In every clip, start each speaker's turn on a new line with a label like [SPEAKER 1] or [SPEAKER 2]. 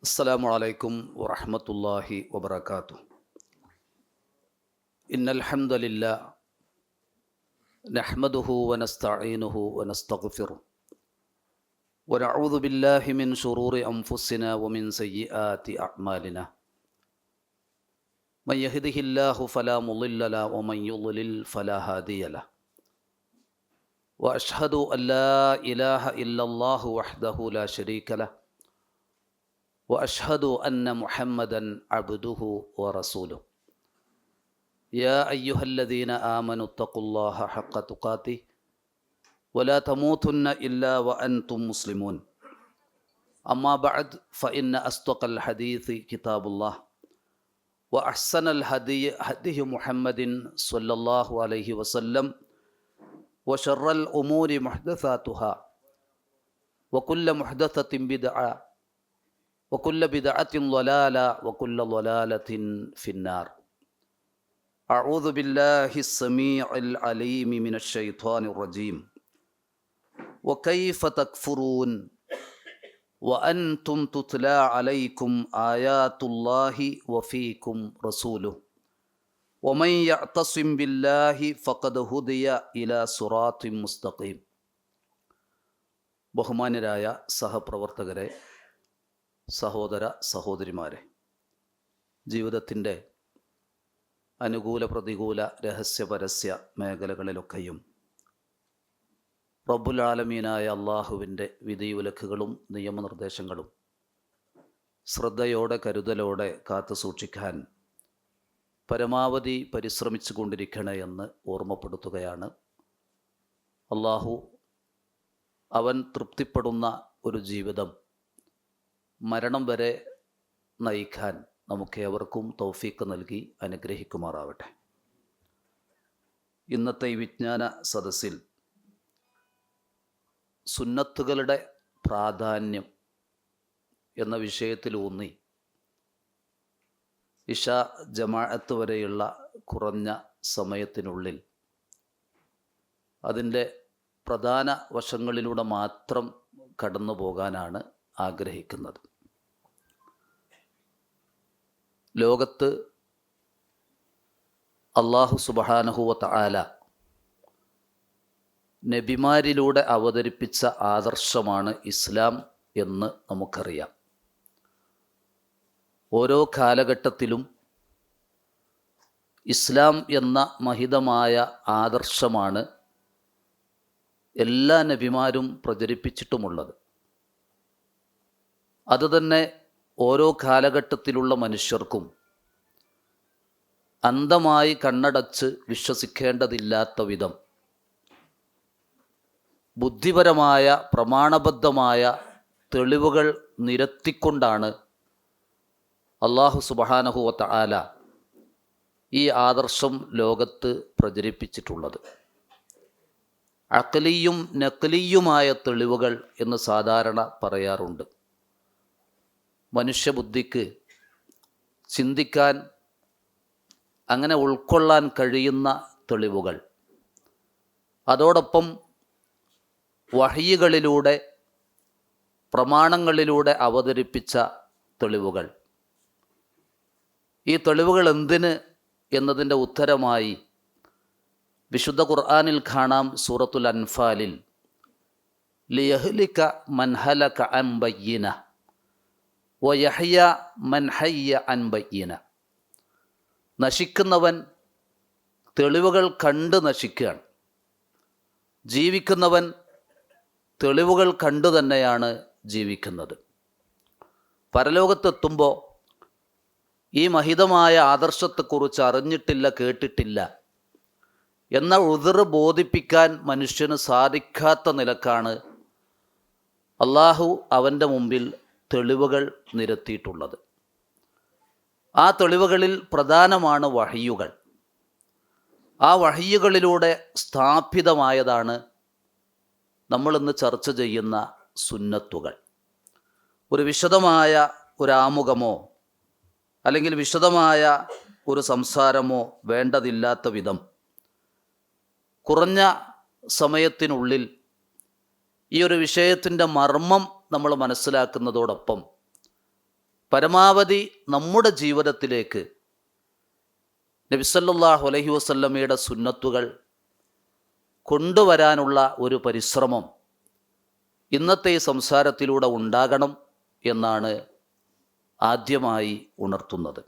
[SPEAKER 1] السلام عليكم ورحمة الله وبركاته. إن الحمد لله نحمده ونستعينه ونستغفره ونعوذ بالله من شرور أنفسنا ومن سيئات أعمالنا. من يهده الله فلا مضل له ومن يضلل فلا هادي له. وأشهد أن لا إله إلا الله وحده لا شريك له وأشهد أن محمدا عبده ورسوله. يا أيها الذين آمنوا اتقوا الله حق تقاته ولا تموتن إلا وأنتم مسلمون. أما بعد فإن أصدق الحديث كتاب الله وأحسن الهدي هدي محمد صلى الله عليه وسلم وشر الأمور محدثاتها وكل محدثة بدعة وكل بدعة ضلالة وكل ضلالة في النار. أعوذ بالله السميع العليم من الشيطان الرجيم. وكيف تكفرون وأنتم تتلى عليكم آيات الله وفيكم رسوله ومن يعتصم بالله فقد هدي إلى صراط مستقيم. ബഹുമാന്യരായ സഹപ്രവർത്തകരെ, സഹോദര സഹോദരിമാരെ, ജീവിതത്തിൻ്റെ അനുകൂല പ്രതികൂല രഹസ്യ പരസ്യ മേഖലകളിലൊക്കെയും റബ്ബുൽ ആലമീനായ അള്ളാഹുവിൻ്റെ വിധിവിലക്കുകളും നിയമനിർദ്ദേശങ്ങളും ശ്രദ്ധയോടെ കരുതലോടെ കാത്തു സൂക്ഷിക്കാൻ പരമാവധി പരിശ്രമിച്ചു കൊണ്ടിരിക്കണേ എന്ന് ഓർമ്മപ്പെടുത്തുകയാണ്. അള്ളാഹു അവൻ തൃപ്തിപ്പെടുന്ന ഒരു ജീവിതം മരണം വരെ നയിക്കാൻ നമുക്കേവർക്കും തൗഫീഖ് നൽകി അനുഗ്രഹിക്കുമാറാവട്ടെ. ഇന്നത്തെ ഈ വിജ്ഞാന സദസ്സിൽ സുന്നത്തുകളുടെ പ്രാധാന്യം എന്ന വിഷയത്തിലൂന്നി ഇശ ജമാഅത്ത് വരെയുള്ള കുറഞ്ഞ സമയത്തിനുള്ളിൽ അതിൻ്റെ പ്രധാന വശങ്ങളിലൂടെ മാത്രം കടന്നു പോകാനാണ് ആഗ്രഹിക്കുന്നത്. ലോകത്ത് അല്ലാഹു സുബ്ഹാനഹു വ തആല നബിമാരിലൂടെ അവതരിപ്പിച്ച ആദർശമാണ് ഇസ്ലാം എന്ന് നമുക്കറിയാം. ഓരോ കാലഘട്ടത്തിലും ഇസ്ലാം എന്ന മഹിതമായ ആദർശമാണ് എല്ലാ നബിമാരും പ്രചരിപ്പിച്ചിട്ടുമുള്ളത്. അതുതന്നെ ഓരോ കാലഘട്ടത്തിലുള്ള മനുഷ്യർക്കും അന്ധമായി കണ്ണടച്ച് വിശ്വസിക്കേണ്ടതില്ലാത്ത വിധം ബുദ്ധിപരമായ പ്രമാണബദ്ധമായ തെളിവുകൾ നിരത്തിക്കൊണ്ടാണ് അല്ലാഹു സുബ്ഹാനഹു വ തആല ഈ ആദർശം ലോകത്ത് പ്രചരിപ്പിച്ചിട്ടുള്ളത്. അഖ്ലിയും നഖ്ലിയുമായ തെളിവുകൾ എന്ന് സാധാരണ പറയാറുണ്ട്. മനുഷ്യബുദ്ധിക്ക് ചിന്തിക്കാൻ, അങ്ങനെ ഉൾക്കൊള്ളാൻ കഴിയുന്ന തെളിവുകൾ, അതോടൊപ്പം വഹയ്യികളിലൂടെ പ്രമാണങ്ങളിലൂടെ അവതരിപ്പിച്ച തെളിവുകൾ. ഈ തെളിവുകൾ എന്തിന് എന്നതിൻ്റെ ഉത്തരമായി വിശുദ്ധ ഖുർആനിൽ കാണാം. സൂറത്തുൽ അൻഫാലിൽ ലിയഹ്ലിക മൻ ഹലക അൻ ബയ്യിന വയഹ്യ മൻ ഹയ്യ അൻ ബയ്യിന. നശിക്കുന്നവൻ തെളിവുകൾ കണ്ട് നശിക്കുകയാണ്, ജീവിക്കുന്നവൻ തെളിവുകൾ കണ്ടു തന്നെയാണ് ജീവിക്കുന്നത്. പരലോകത്തെത്തുമ്പോൾ ഈ മഹിതമായ ആദർശത്തെക്കുറിച്ച് അറിഞ്ഞിട്ടില്ല, കേട്ടിട്ടില്ല എന്ന ഉദ്റ് ബോധിപ്പിക്കാൻ മനുഷ്യന് സാധിക്കാത്ത നിലക്കാണ് അള്ളാഹു അവൻ്റെ മുമ്പിൽ തെളിവുകൾ നിരത്തിയിട്ടുള്ളത്. ആ തെളിവുകളിൽ പ്രധാനമാണ് വഹയ്യുകൾ. ആ വഹയ്യുകളിലൂടെ സ്ഥാപിതമായതാണ് നമ്മളിന്ന് ചർച്ച ചെയ്യുന്ന സുന്നത്തുകൾ. ഒരു വിശദമായ ഒരു ആമുഖമോ അല്ലെങ്കിൽ വിശദമായ ഒരു സംസാരമോ വേണ്ടതില്ലാത്ത വിധം കുറഞ്ഞ സമയത്തിനുള്ളിൽ ഈ ഒരു വിഷയത്തിൻ്റെ മർമ്മം നമ്മൾ മനസ്സിലാക്കുന്നതോടൊപ്പം പരമാവധി നമ്മുടെ ജീവിതത്തിലേക്ക് നബി സല്ലല്ലാഹു അലൈഹി വസല്ലമയുടെ സുന്നത്തുകൾ കൊണ്ടുവരാനുള്ള ഒരു പരിശ്രമം ഇന്നത്തെ ഈ സംസാരത്തിലൂടെ ഉണ്ടാകണം എന്നാണ് ആദ്യമായി ഉണർത്തുന്നത്.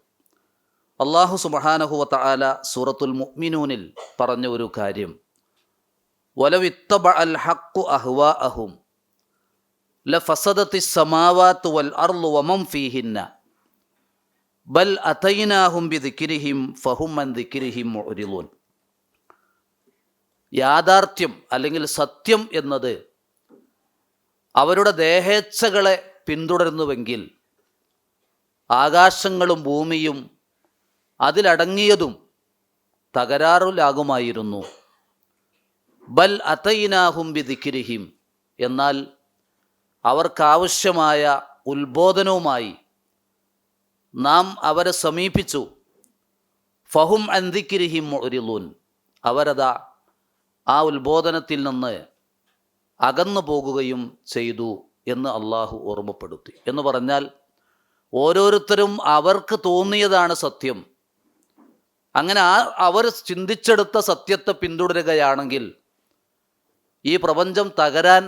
[SPEAKER 1] അല്ലാഹു സുബ്ഹാനഹു വ തആല സൂറത്തുൽ മുഅ്മിനൂനിൽ പറഞ്ഞ ഒരു കാര്യം, വലൗ ഇത്തബഅൽ ഹഖ്ഖു അഹ്വാഅഹും ലഫസദത്തിസ് സമാവാതു വൽ അർളു വമൻ ഫീഹിന്ന ബൽ അതൈനാഹും ബിദിക്രിഹിം ഫഹും അൻ ദിക്രിഹിം മുഅ്രിദൂൻ. യാഥാർത്ഥ്യം അല്ലെങ്കിൽ സത്യം എന്നത് അവരുടെ ദേഹേച്ഛകളെ പിന്തുടരുന്നുവെങ്കിൽ ആകാശങ്ങളും ഭൂമിയും അതിലടങ്ങിയതും തകരാറിലാകുമായിരുന്നു. ബൽ അതൈനാഹും ബിദിക്രിഹിം, എന്നാൽ അവർക്കാവശ്യമായ ഉത്ബോധനവുമായി നാം അവരെ സമീപിച്ചു. ഫഹും അൻ ദിക്രിഹിം മുഅ്രിദൂൻ, അവരതാ ആ ഉത്ബോധനത്തിൽ നിന്ന് അകന്നു പോകുകയും ചെയ്തു എന്ന് അള്ളാഹു ഓർമ്മപ്പെടുത്തി. എന്ന് പറഞ്ഞാൽ ഓരോരുത്തരും അവർക്ക് തോന്നിയതാണ് സത്യം. അങ്ങനെ അവർ ചിന്തിച്ചെടുത്ത സത്യത്തെ പിന്തുടരുകയാണെങ്കിൽ ഈ പ്രപഞ്ചം തകരാൻ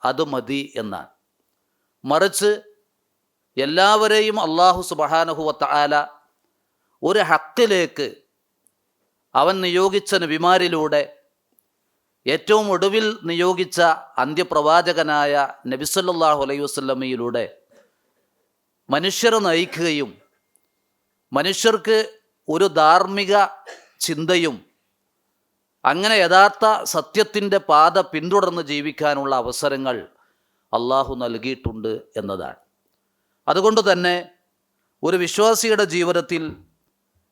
[SPEAKER 1] അത് മതി എന്നാണ്. മറിച്ച് എല്ലാവരെയും അല്ലാഹു സുബ്ഹാനഹു വ തആല ഒരു ഹക്കിലേക്ക് അവൻ നിയോഗിച്ച നബിമാരിലൂടെ ഏറ്റവും ഒടുവിൽ നിയോഗിച്ച അന്ത്യപ്രവാചകനായ നബി സല്ലല്ലാഹു അലൈഹി വസല്ലമയിലൂടെ മനുഷ്യരെ നയിക്കുകയും മനുഷ്യർക്ക് ഒരു ധാർമ്മിക ചിന്തയും അങ്ങനെ യഥാർത്ഥ സത്യത്തിൻ്റെ പാത പിന്തുടർന്ന് ജീവിക്കാനുള്ള അവസരങ്ങൾ അള്ളാഹു നൽകിയിട്ടുണ്ട് എന്നതാണ്. അതുകൊണ്ട് തന്നെ ഒരു വിശ്വാസിയുടെ ജീവിതത്തിൽ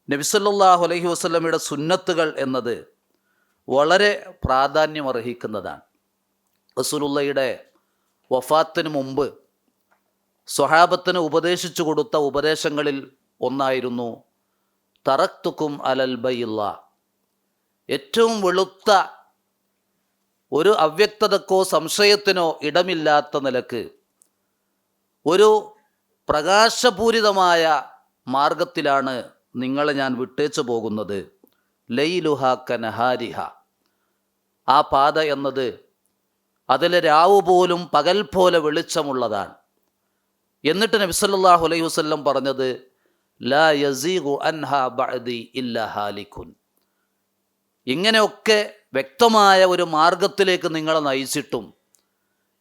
[SPEAKER 1] നബി സല്ലല്ലാഹു അലൈഹി വസല്ലമയുടെ സുന്നത്തുകൾ എന്നത് വളരെ പ്രാധാന്യമർഹിക്കുന്നതാണ്. റസൂലുള്ളാഹിയുടെ വഫാത്തിന് മുമ്പ് സ്വഹാബത്തിന് ഉപദേശിച്ചു കൊടുത്ത ഉപദേശങ്ങളിൽ ഒന്നായിരുന്നു തറക്തുക്കും അലൽ ബൈള. ഏറ്റവും വെളുത്ത ഒരു അവ്യക്തതക്കോ സംശയത്തിനോ ഇടമില്ലാത്ത നിലക്ക് ഒരു പ്രകാശപൂരിതമായ മാർഗത്തിലാണ് നിങ്ങളെ ഞാൻ വിട്ടേച്ചു പോകുന്നത്. ലൈലുഹ കനഹാരിഹ, ആ പാത എന്നത് അതിലെ രാവു പോലും പകൽ പോലെ വെളിച്ചമുള്ളതാണ്. എന്നിട്ട് നബി സല്ലല്ലാഹു അലൈഹി വസല്ലം പറഞ്ഞത് ലാ യസീഗു അൻഹാ ബഅദി ഇല്ലാ ഹാലികുൻ. ഇങ്ങനെയൊക്കെ വ്യക്തമായ ഒരു മാർഗത്തിലേക്ക് നിങ്ങളെ നയിച്ചിട്ടും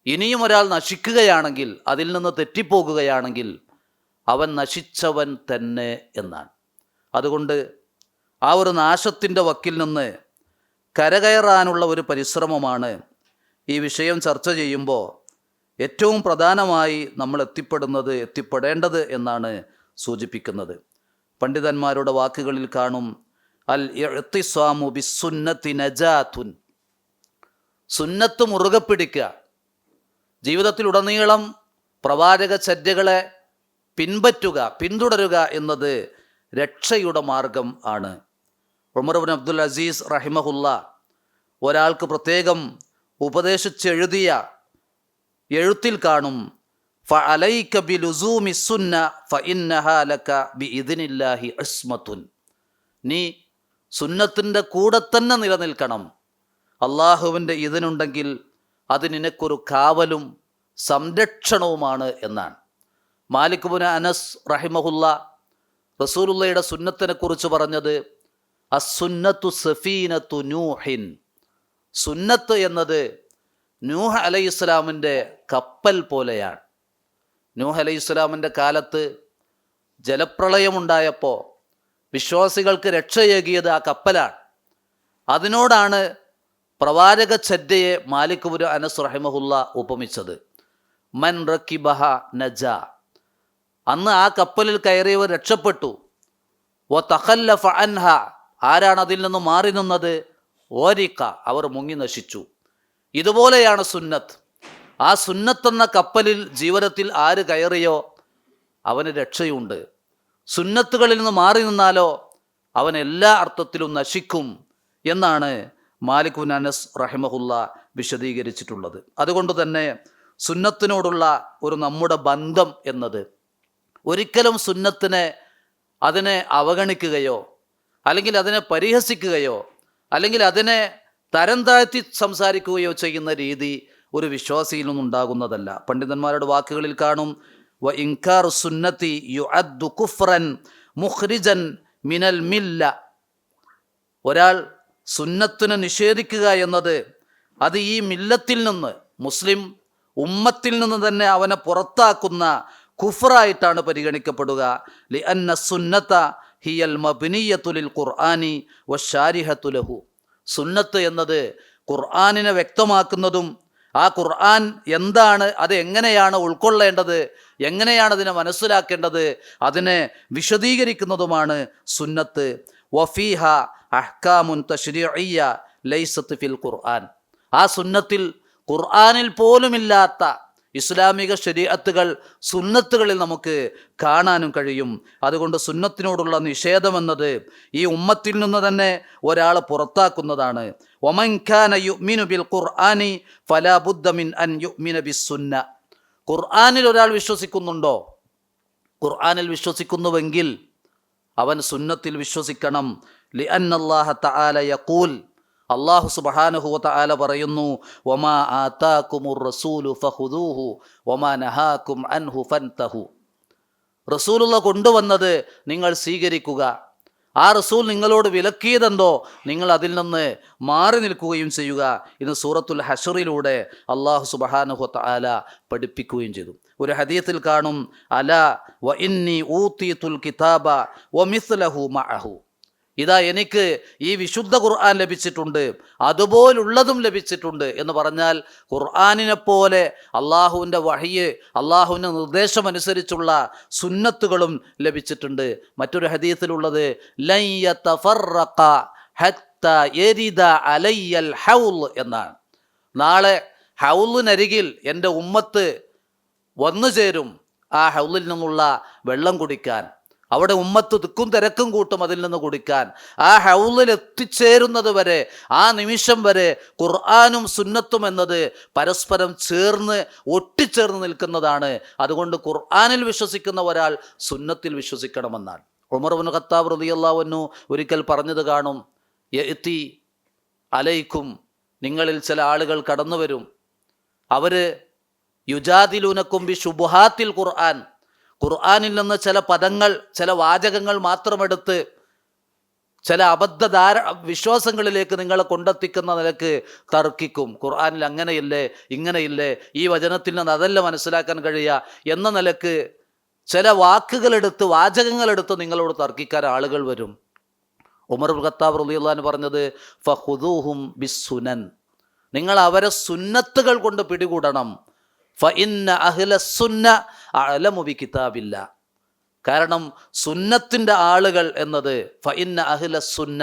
[SPEAKER 1] ഇനിയും ഒരാൾ നശിക്കുകയാണെങ്കിൽ, അതിൽ നിന്ന് തെറ്റിപ്പോകുകയാണെങ്കിൽ അവൻ നശിച്ചവൻ തന്നെ എന്നാണ്. അതുകൊണ്ട് ആ ഒരു നാശത്തിൻ്റെ വക്കിൽ നിന്ന് കരകയറാനുള്ള ഒരു പരിശ്രമമാണ് ഈ വിഷയം ചർച്ച ചെയ്യുമ്പോൾ ഏറ്റവും പ്രധാനമായി നമ്മൾ എത്തിപ്പെടേണ്ടത് എന്നാണ് സൂചിപ്പിക്കുന്നത്. പണ്ഡിതന്മാരുടെ വാക്കുകളിൽ കാണും അൽ ഇഅ്തിസാമു ബിസ്സുന്നത്തി നജാത്തുൻ. സുന്നത്ത് മുറുകെ പിടിക്കുക, ജീവിതത്തിലുടനീളം പ്രവാചക ചര്യകളെ പിന്തുടരുക എന്നത് രക്ഷയുടെ മാർഗം ആണ്. ഉമർ ഇബ്നു അബ്ദുൽ അസീസ് റഹിമഹുല്ല ഒരാൾക്ക് പ്രത്യേകം ഉപദേശിച്ചെഴുതിയ എഴുത്തിൽ കാണും ഫഅലൈക ബിലുസൂമി സുന്ന ഫഇന്നഹാ ലക ബിഇദ്നില്ലാഹി ഇസ്മത്തുൻ. നീ സുന്നത്തിൻ്റെ കൂടെ തന്നെ നിലനിൽക്കണം. അള്ളാഹുവിൻ്റെ ഇതിനുണ്ടെങ്കിൽ അത് നിനക്കൊരു കാവലും സംരക്ഷണവുമാണ് എന്നാണ്. മാലിക് ഇബ്നു അനസ് റഹിമഹുല്ല റസൂലുള്ളാഹിയുടെ സുന്നത്തിനെ കുറിച്ച് പറഞ്ഞത് അസ്സുന്നത്തു സഫീനത്തു നൂഹിൻ. സുന്നത്ത് എന്നത് നൂഹ് അലൈഹിസ്സലാമിൻ്റെ കപ്പൽ പോലെയാണ്. നൂഹ് അലൈഹിസ്സലാമിൻ്റെ കാലത്ത് ജലപ്രളയമുണ്ടായപ്പോൾ വിശ്വാസികൾക്ക് രക്ഷയേകിയത് ആ കപ്പലാണ്. അതിനോടാണ് പ്രവാചക ചര്യയെ മാലിക് ഇബ്നു അനസ് റഹിമഹുല്ല ഉപമിച്ചത്. മൻ റക്കിബഹ നജ. അന്ന് ആ കപ്പലിൽ കയറിയവർ രക്ഷപ്പെട്ടു. വ തഖല്ലഫ അൻഹ. ആരാണ് അതിൽ നിന്ന് മാറി നിന്നത്? ഓരിക്ക. അവർ മുങ്ങി നശിച്ചു. ഇതുപോലെയാണ് സുന്നത്ത്. ആ സുന്നത്തെന്ന കപ്പലിൽ ജീവിതത്തിൽ ആര് കയറിയോ അവന് രക്ഷയുണ്ട്. സുന്നത്തുകളിൽ നിന്ന് മാറി നിന്നാലോ അവൻ എല്ലാ അർത്ഥത്തിലും നശിക്കും എന്നാണ് മാലിക് ഇബ്നു അനസ് റഹിമഹുല്ല വിശദീകരിച്ചിട്ടുള്ളത്. അതുകൊണ്ട് തന്നെ സുന്നത്തിനോടുള്ള ഒരു നമ്മുടെ ബന്ധം എന്നത് ഒരിക്കലും സുന്നത്തിനെ അതിനെ അവഗണിക്കുകയോ അല്ലെങ്കിൽ അതിനെ പരിഹസിക്കുകയോ അല്ലെങ്കിൽ അതിനെ തരം താഴ്ത്തി സംസാരിക്കുകയോ ചെയ്യുന്ന രീതി ഒരു വിശ്വാസിയിൽ നിന്നുണ്ടാകുന്നതല്ല. പണ്ഡിതന്മാരുടെ വാക്കുകളിൽ കാണും, വ ഇൻകാർ സുന്നത്തി യുഅദ്ദു കുഫ്റൻ മുഖ്രിജൻ മിനൽ മില്ല. ഒരാൾ സുന്നത്തിനെ നിഷേധിക്കുക എന്നത് അത് ഈ മില്ലത്തിൽ നിന്ന്, മുസ്ലിം ഉമ്മത്തിൽ നിന്ന് തന്നെ അവനെ പുറത്താക്കുന്ന കുഫറായിട്ടാണ് പരിഗണിക്കപ്പെടുക. ലിഅന്ന സുന്നത ഹിയൽ മബ്നിയത്തു ലിൽ ഖുർആനി വശാരിഹത്തു ലഹു. സുന്നത്ത് എന്നത് ഖുർആനിനെ വ്യക്തമാക്കുന്നതും ആ ഖുർആൻ എന്താണ്, അത് എങ്ങനെയാണ് ഉൾക്കൊള്ളേണ്ടത്, എങ്ങനെയാണ് അതിനെ മനസ്സിലാക്കേണ്ടത്, അതിനെ വിശദീകരിക്കുന്നതുമാണ് സുന്നത്ത്. വഫീഹ അഹ്കാമുൻ തശ്രീഇയ്യ ലൈസത്ത് ഫിൽ ഖുർആൻ. ആ സുന്നത്തിൽ ഖുർആനിൽ പോലുമില്ലാത്ത ഇസ്ലാമിക ശരീഅത്തുകൾ സുന്നത്തുകളിൽ നമുക്ക് കാണാനും കഴിയും. അതുകൊണ്ട് സുന്നത്തിനോടുള്ള നിഷേധമെന്നത് ഈ ഉമ്മത്തിൽ നിന്ന് തന്നെ ഒരാളെ പുറത്താക്കുന്നതാണ്. വമൻ കാന യുഅ്മിനു ബിൽ ഖുർആനി ഫലാ ബുദ്ദ മിൻ അൻ യുഅ്മിന ബിസ്സുന്ന. ഖുർആനിൽ ഒരാൾ വിശ്വസിക്കുന്നുണ്ടോ? ഖുർആനിൽ വിശ്വസിക്കുന്നുവെങ്കിൽ അവൻ സുന്നത്തിൽ വിശ്വസിക്കണം. ലിഅന്നല്ലാഹ തആല യഖൂൽ, അല്ലാഹു സുബ്ഹാനഹു വ തആല പറയുന്നു, വമാ ആതാകുമുർ റസൂലു ഫഖുദൂഹു വമാ നഹാകും അൻഹു ഫൻതഹു. റസൂലുള്ള കൊണ്ടുവന്നത് നിങ്ങൾ സ്വീകരിക്കുക, ആ റസൂൽ നിങ്ങളോട് വിലക്കിയതെന്തോ നിങ്ങൾ അതിൽ നിന്ന് മാറി നിൽക്കുകയും ചെയ്യുക. ഇത് സൂറത്തുൽ ഹശ്റിലൂടെ അല്ലാഹു സുബ്ഹാനഹു വ തആല പഠിപ്പിക്കുകയും ചെയ്തു. ഒരു ഹദീസിൽ കാണും, അലാ വ ഇന്നി ഊതീതുൽ കിതാബ വ മിസ്ലഹു മഅഹു. ഇതാ എനിക്ക് ഈ വിശുദ്ധ ഖുർആൻ ലഭിച്ചിട്ടുണ്ട്, അതുപോലുള്ളതും ലഭിച്ചിട്ടുണ്ട് എന്ന് പറഞ്ഞാൽ ഖുർആനിനെ പോലെ അള്ളാഹുവിൻ്റെ വഹയ്യ്, അള്ളാഹുവിൻ്റെ നിർദ്ദേശമനുസരിച്ചുള്ള സുന്നത്തുകളും ലഭിച്ചിട്ടുണ്ട്. മറ്റൊരു ഹദീസിലുള്ളത് ലൻ യതഫറഖ ഹത്താ യരിദ അലയ്യൽ ഹൗൽ എന്നാണ്. നാളെ ഹൗലിനരികിൽ എൻ്റെ ഉമ്മത്ത് വന്നു ചേരും ആ ഹൗലിൽ നിന്നുള്ള വെള്ളം കുടിക്കാൻ. അവിടെ ഉമ്മത്ത് തിക്കും തിരക്കും കൂട്ടും അതിൽ നിന്ന് കുടിക്കാൻ. ആ ഹൗലിൽ എത്തിച്ചേരുന്നത് വരെ, ആ നിമിഷം വരെ ഖുർആനും സുന്നത്തും എന്നത് പരസ്പരം ചേർന്ന് ഒട്ടിച്ചേർന്ന് നിൽക്കുന്നതാണ്. അതുകൊണ്ട് ഖുർആനിൽ വിശ്വസിക്കുന്ന ഒരാൾ സുന്നത്തിൽ വിശ്വസിക്കണമെന്നാണ്. ഉമർ ഇബ്നു ഖത്താബ് റളിയല്ലാഹു അൻഹു ഒരിക്കൽ പറഞ്ഞത് കാണും, യഅതി അലൈക്കും, നിങ്ങളിൽ ചില ആളുകൾ കടന്നു വരും, അവർ യുജാദിലൂനക്കും ബി ശുബ്ഹാത്തിൽ ഖുർആൻ, ഖുർആനിൽ നിന്ന് ചില പദങ്ങൾ, ചില വാചകങ്ങൾ മാത്രമെടുത്ത് ചില അബദ്ധ വിശ്വാസങ്ങളിലേക്ക് നിങ്ങളെ കൊണ്ടെത്തിക്കുന്ന നിലക്ക് തർക്കിക്കും. ഖുർആനിൽ അങ്ങനെയില്ലേ, ഇങ്ങനെയില്ലേ, ഈ വചനത്തിൽ നിന്ന് അതല്ല മനസ്സിലാക്കാൻ കഴിയുക എന്ന നിലക്ക് ചില വാക്കുകളെടുത്ത്, വാചകങ്ങളെടുത്ത് നിങ്ങളോട് തർക്കിക്കാൻ ആളുകൾ വരും. ഉമർ ഇബ്നു ഖത്താബ് റളിയല്ലാഹു അൻഹു പറഞ്ഞത്, ഫഖുദൂഹും ബിസ്സുനൻ, നിങ്ങൾ അവരെ സുന്നത്തുകൾ കൊണ്ട് പിടികൂടണം. ഫഇന്ന അഹ്ലസ്സുന്ന അഅലമു ബികിതാബില്ല. കാരണം സുന്നത്തിൻ്റെ ആളുകൾ എന്നത്, ഫഇന്ന അഹ്ലസ്സുന്ന,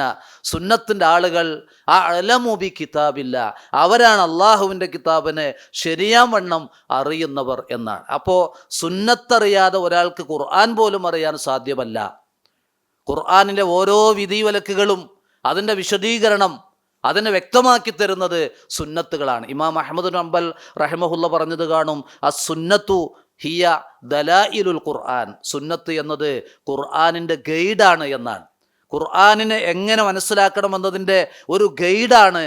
[SPEAKER 1] സുന്നത്തിൻ്റെ ആളുകൾ അഅലമു ബികിതാബില്ല, അവരാണ് അള്ളാഹുവിൻ്റെ കിതാബിനെ ശരിയാവണ്ണം അറിയുന്നവർ എന്നാണ്. അപ്പോൾ സുന്നത്തറിയാതെ ഒരാൾക്ക് ഖുർആൻ പോലും അറിയാൻ സാധ്യമല്ല. ഖുർആനിൻ്റെ ഓരോ വിധിവിലക്കുകളും അതിൻ്റെ വിശദീകരണം അതിനെ വ്യക്തമാക്കി തരുന്നത് സുന്നത്തുകളാണ്. ഇമാം അഹ്മദ് ബിൻ ഹംബൽ റഹിമഹുല്ല പറഞ്ഞത് കാണും, അസ്സുന്നത്തു ഹിയ ദലായിലുൽ ഖുർആൻ. സുന്നത്ത് എന്നത് ഖുർആനിൻ്റെ ഗൈഡാണ് എന്നാണ്. ഖുർആനിനെ എങ്ങനെ മനസ്സിലാക്കണമെന്നതിൻ്റെ ഒരു ഗൈഡാണ്